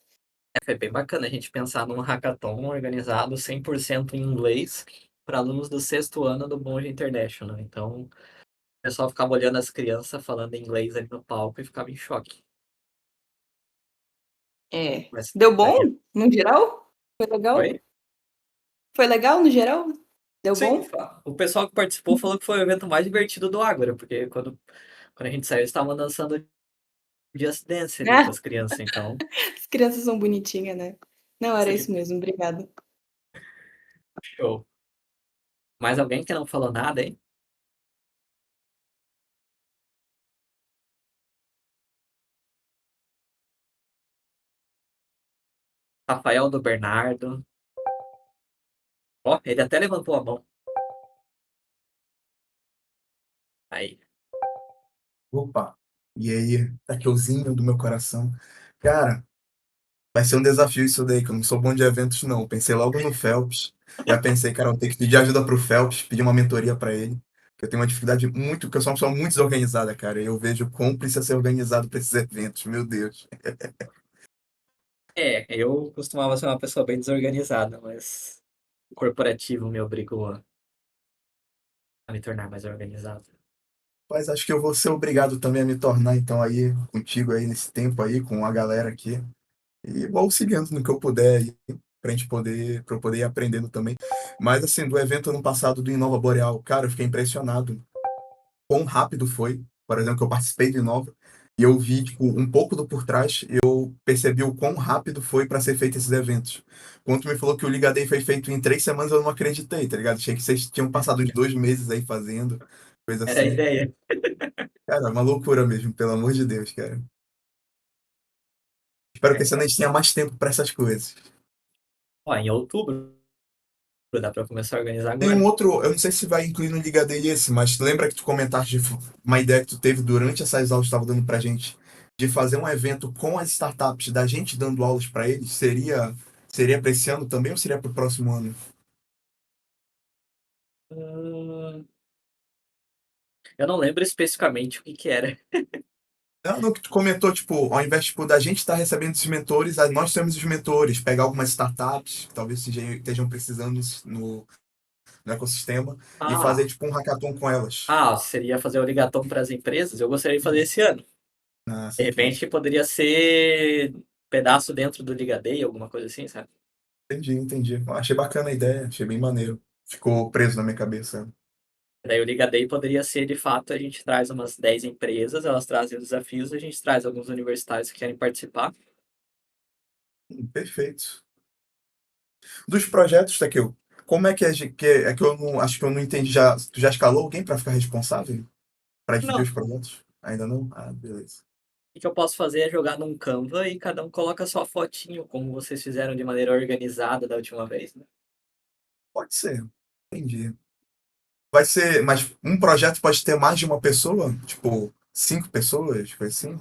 Foi bem bacana a gente pensar num hackathon organizado 100% em inglês para alunos do sexto ano do Monge International. Então, o pessoal ficava olhando as crianças falando inglês ali no palco e ficava em choque. Mas Deu bom? daí, No geral? Foi legal? foi? Foi legal no geral? Deu Sim, bom? o pessoal que participou falou que foi o evento mais divertido do Ágora, porque quando a gente saiu, eles estavam dançando Just Dance ali com Ah, as crianças, então, as crianças são bonitinhas, né? Não, era sim, isso mesmo. Obrigada. show. Mais alguém que não falou nada, hein? Rafael do Bernardo. Ó, ele até levantou a mão. Aí. Opa, e aí, Takeuzinho do meu coração. Cara, vai ser um desafio isso daí, que eu não sou bom de eventos, não. Pensei logo no Phelps. Já pensei, cara, eu vou ter que pedir ajuda pro Phelps, pedir uma mentoria pra ele. Que eu tenho uma dificuldade muito, porque eu sou uma pessoa muito desorganizada, cara. E eu vejo como precisa ser organizado pra esses eventos, meu Deus. Eu costumava ser uma pessoa bem desorganizada, mas corporativo me obrigou a me tornar mais organizado. Mas acho que eu vou ser obrigado também a me tornar, então, aí, contigo aí nesse tempo aí, com a galera aqui. E vou auxiliando no que eu puder aí, pra eu poder ir aprendendo também. Mas, assim, do evento ano passado do Inova Boreal, cara, eu fiquei impressionado quão rápido foi. Por exemplo, que eu participei do Inova e eu vi, tipo, um pouco do por trás, eu percebi o quão rápido foi para ser feito esses eventos. Quando tu me falou que o Liga Day foi feito em 3 semanas, eu não acreditei, tá ligado? Achei que vocês tinham passado uns 2 meses aí fazendo, coisa Era a assim. ideia. Cara, uma loucura mesmo, pelo amor de Deus, cara. Espero que esse ano a gente tenha mais tempo para essas coisas. Ó, em outubro, dá para começar a organizar Tem um agora. outro, eu não sei se vai incluir no Liga Day esse, mas lembra que tu comentaste de uma ideia que tu teve durante essas aulas que tu estava dando pra gente, de fazer um evento com as startups, da gente dando aulas para eles, seria para esse ano também ou seria para o próximo ano? Hum, eu não lembro especificamente o que que era. Não, no que tu comentou, tipo, ao invés, tipo, da gente estar recebendo esses mentores, aí nós temos os mentores, pegar algumas startups que talvez estejam precisando no ecossistema e fazer, Ah, tipo, um hackathon com elas. seria fazer o ligatom para as empresas. Eu gostaria de fazer esse ano. Ah, De saquei. repente poderia ser pedaço dentro do Liga Day, alguma coisa assim, sabe? Entendi. Eu achei bacana a ideia, achei bem maneiro. Ficou preso na minha cabeça. Daí o Liga Day poderia ser, de fato, a gente traz umas 10 empresas, elas trazem os desafios, a gente traz alguns universitários que querem participar. Perfeito. Dos projetos, Takeo, como é que é que eu não acho que eu não entendi já. Tu já escalou alguém para ficar responsável? Para dividir Não, os projetos? Ainda não? Ah, beleza. o que eu posso fazer é jogar num Canva e cada um coloca sua fotinho, como vocês fizeram de maneira organizada da última vez, né? Pode ser. Entendi. Vai ser, mas um projeto pode ter mais de uma pessoa? Tipo, 5 pessoas? Foi assim?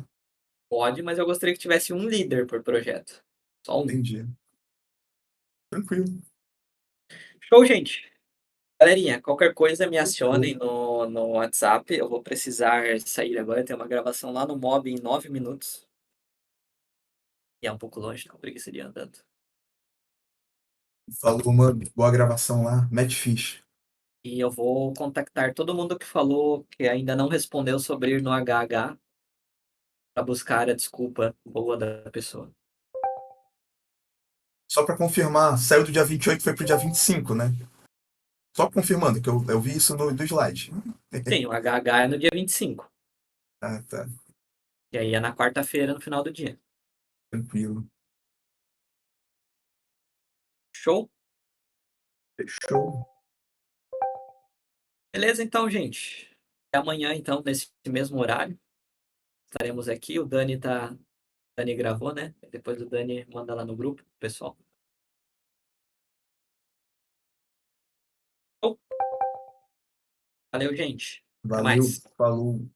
Pode, mas eu gostaria que tivesse um líder por projeto. Só um. Entendi. Tranquilo. Show, gente! Galerinha, qualquer coisa me acionem no WhatsApp. Eu vou precisar sair agora. Tem uma gravação lá no Mob em 9 minutos. E é um pouco longe, tá com preguiça de ir andando. Falou, mano. Boa gravação lá. Matt Fish. E eu vou contactar todo mundo que falou que ainda não respondeu sobre ir no HH para buscar a desculpa boa da pessoa. Só para confirmar, saiu do dia 28 e foi pro dia 25, né? Só confirmando, que eu vi isso do slide. Sim, o HH é no dia 25. Ah, tá. E aí é na quarta-feira, no final do dia. Tranquilo. Show? Fechou. Beleza, então, gente. Até amanhã, então, nesse mesmo horário. Estaremos aqui. O Dani gravou, né? Depois o Dani manda lá no grupo, pessoal. Show? Valeu, gente. Até Valeu. mais. Falou.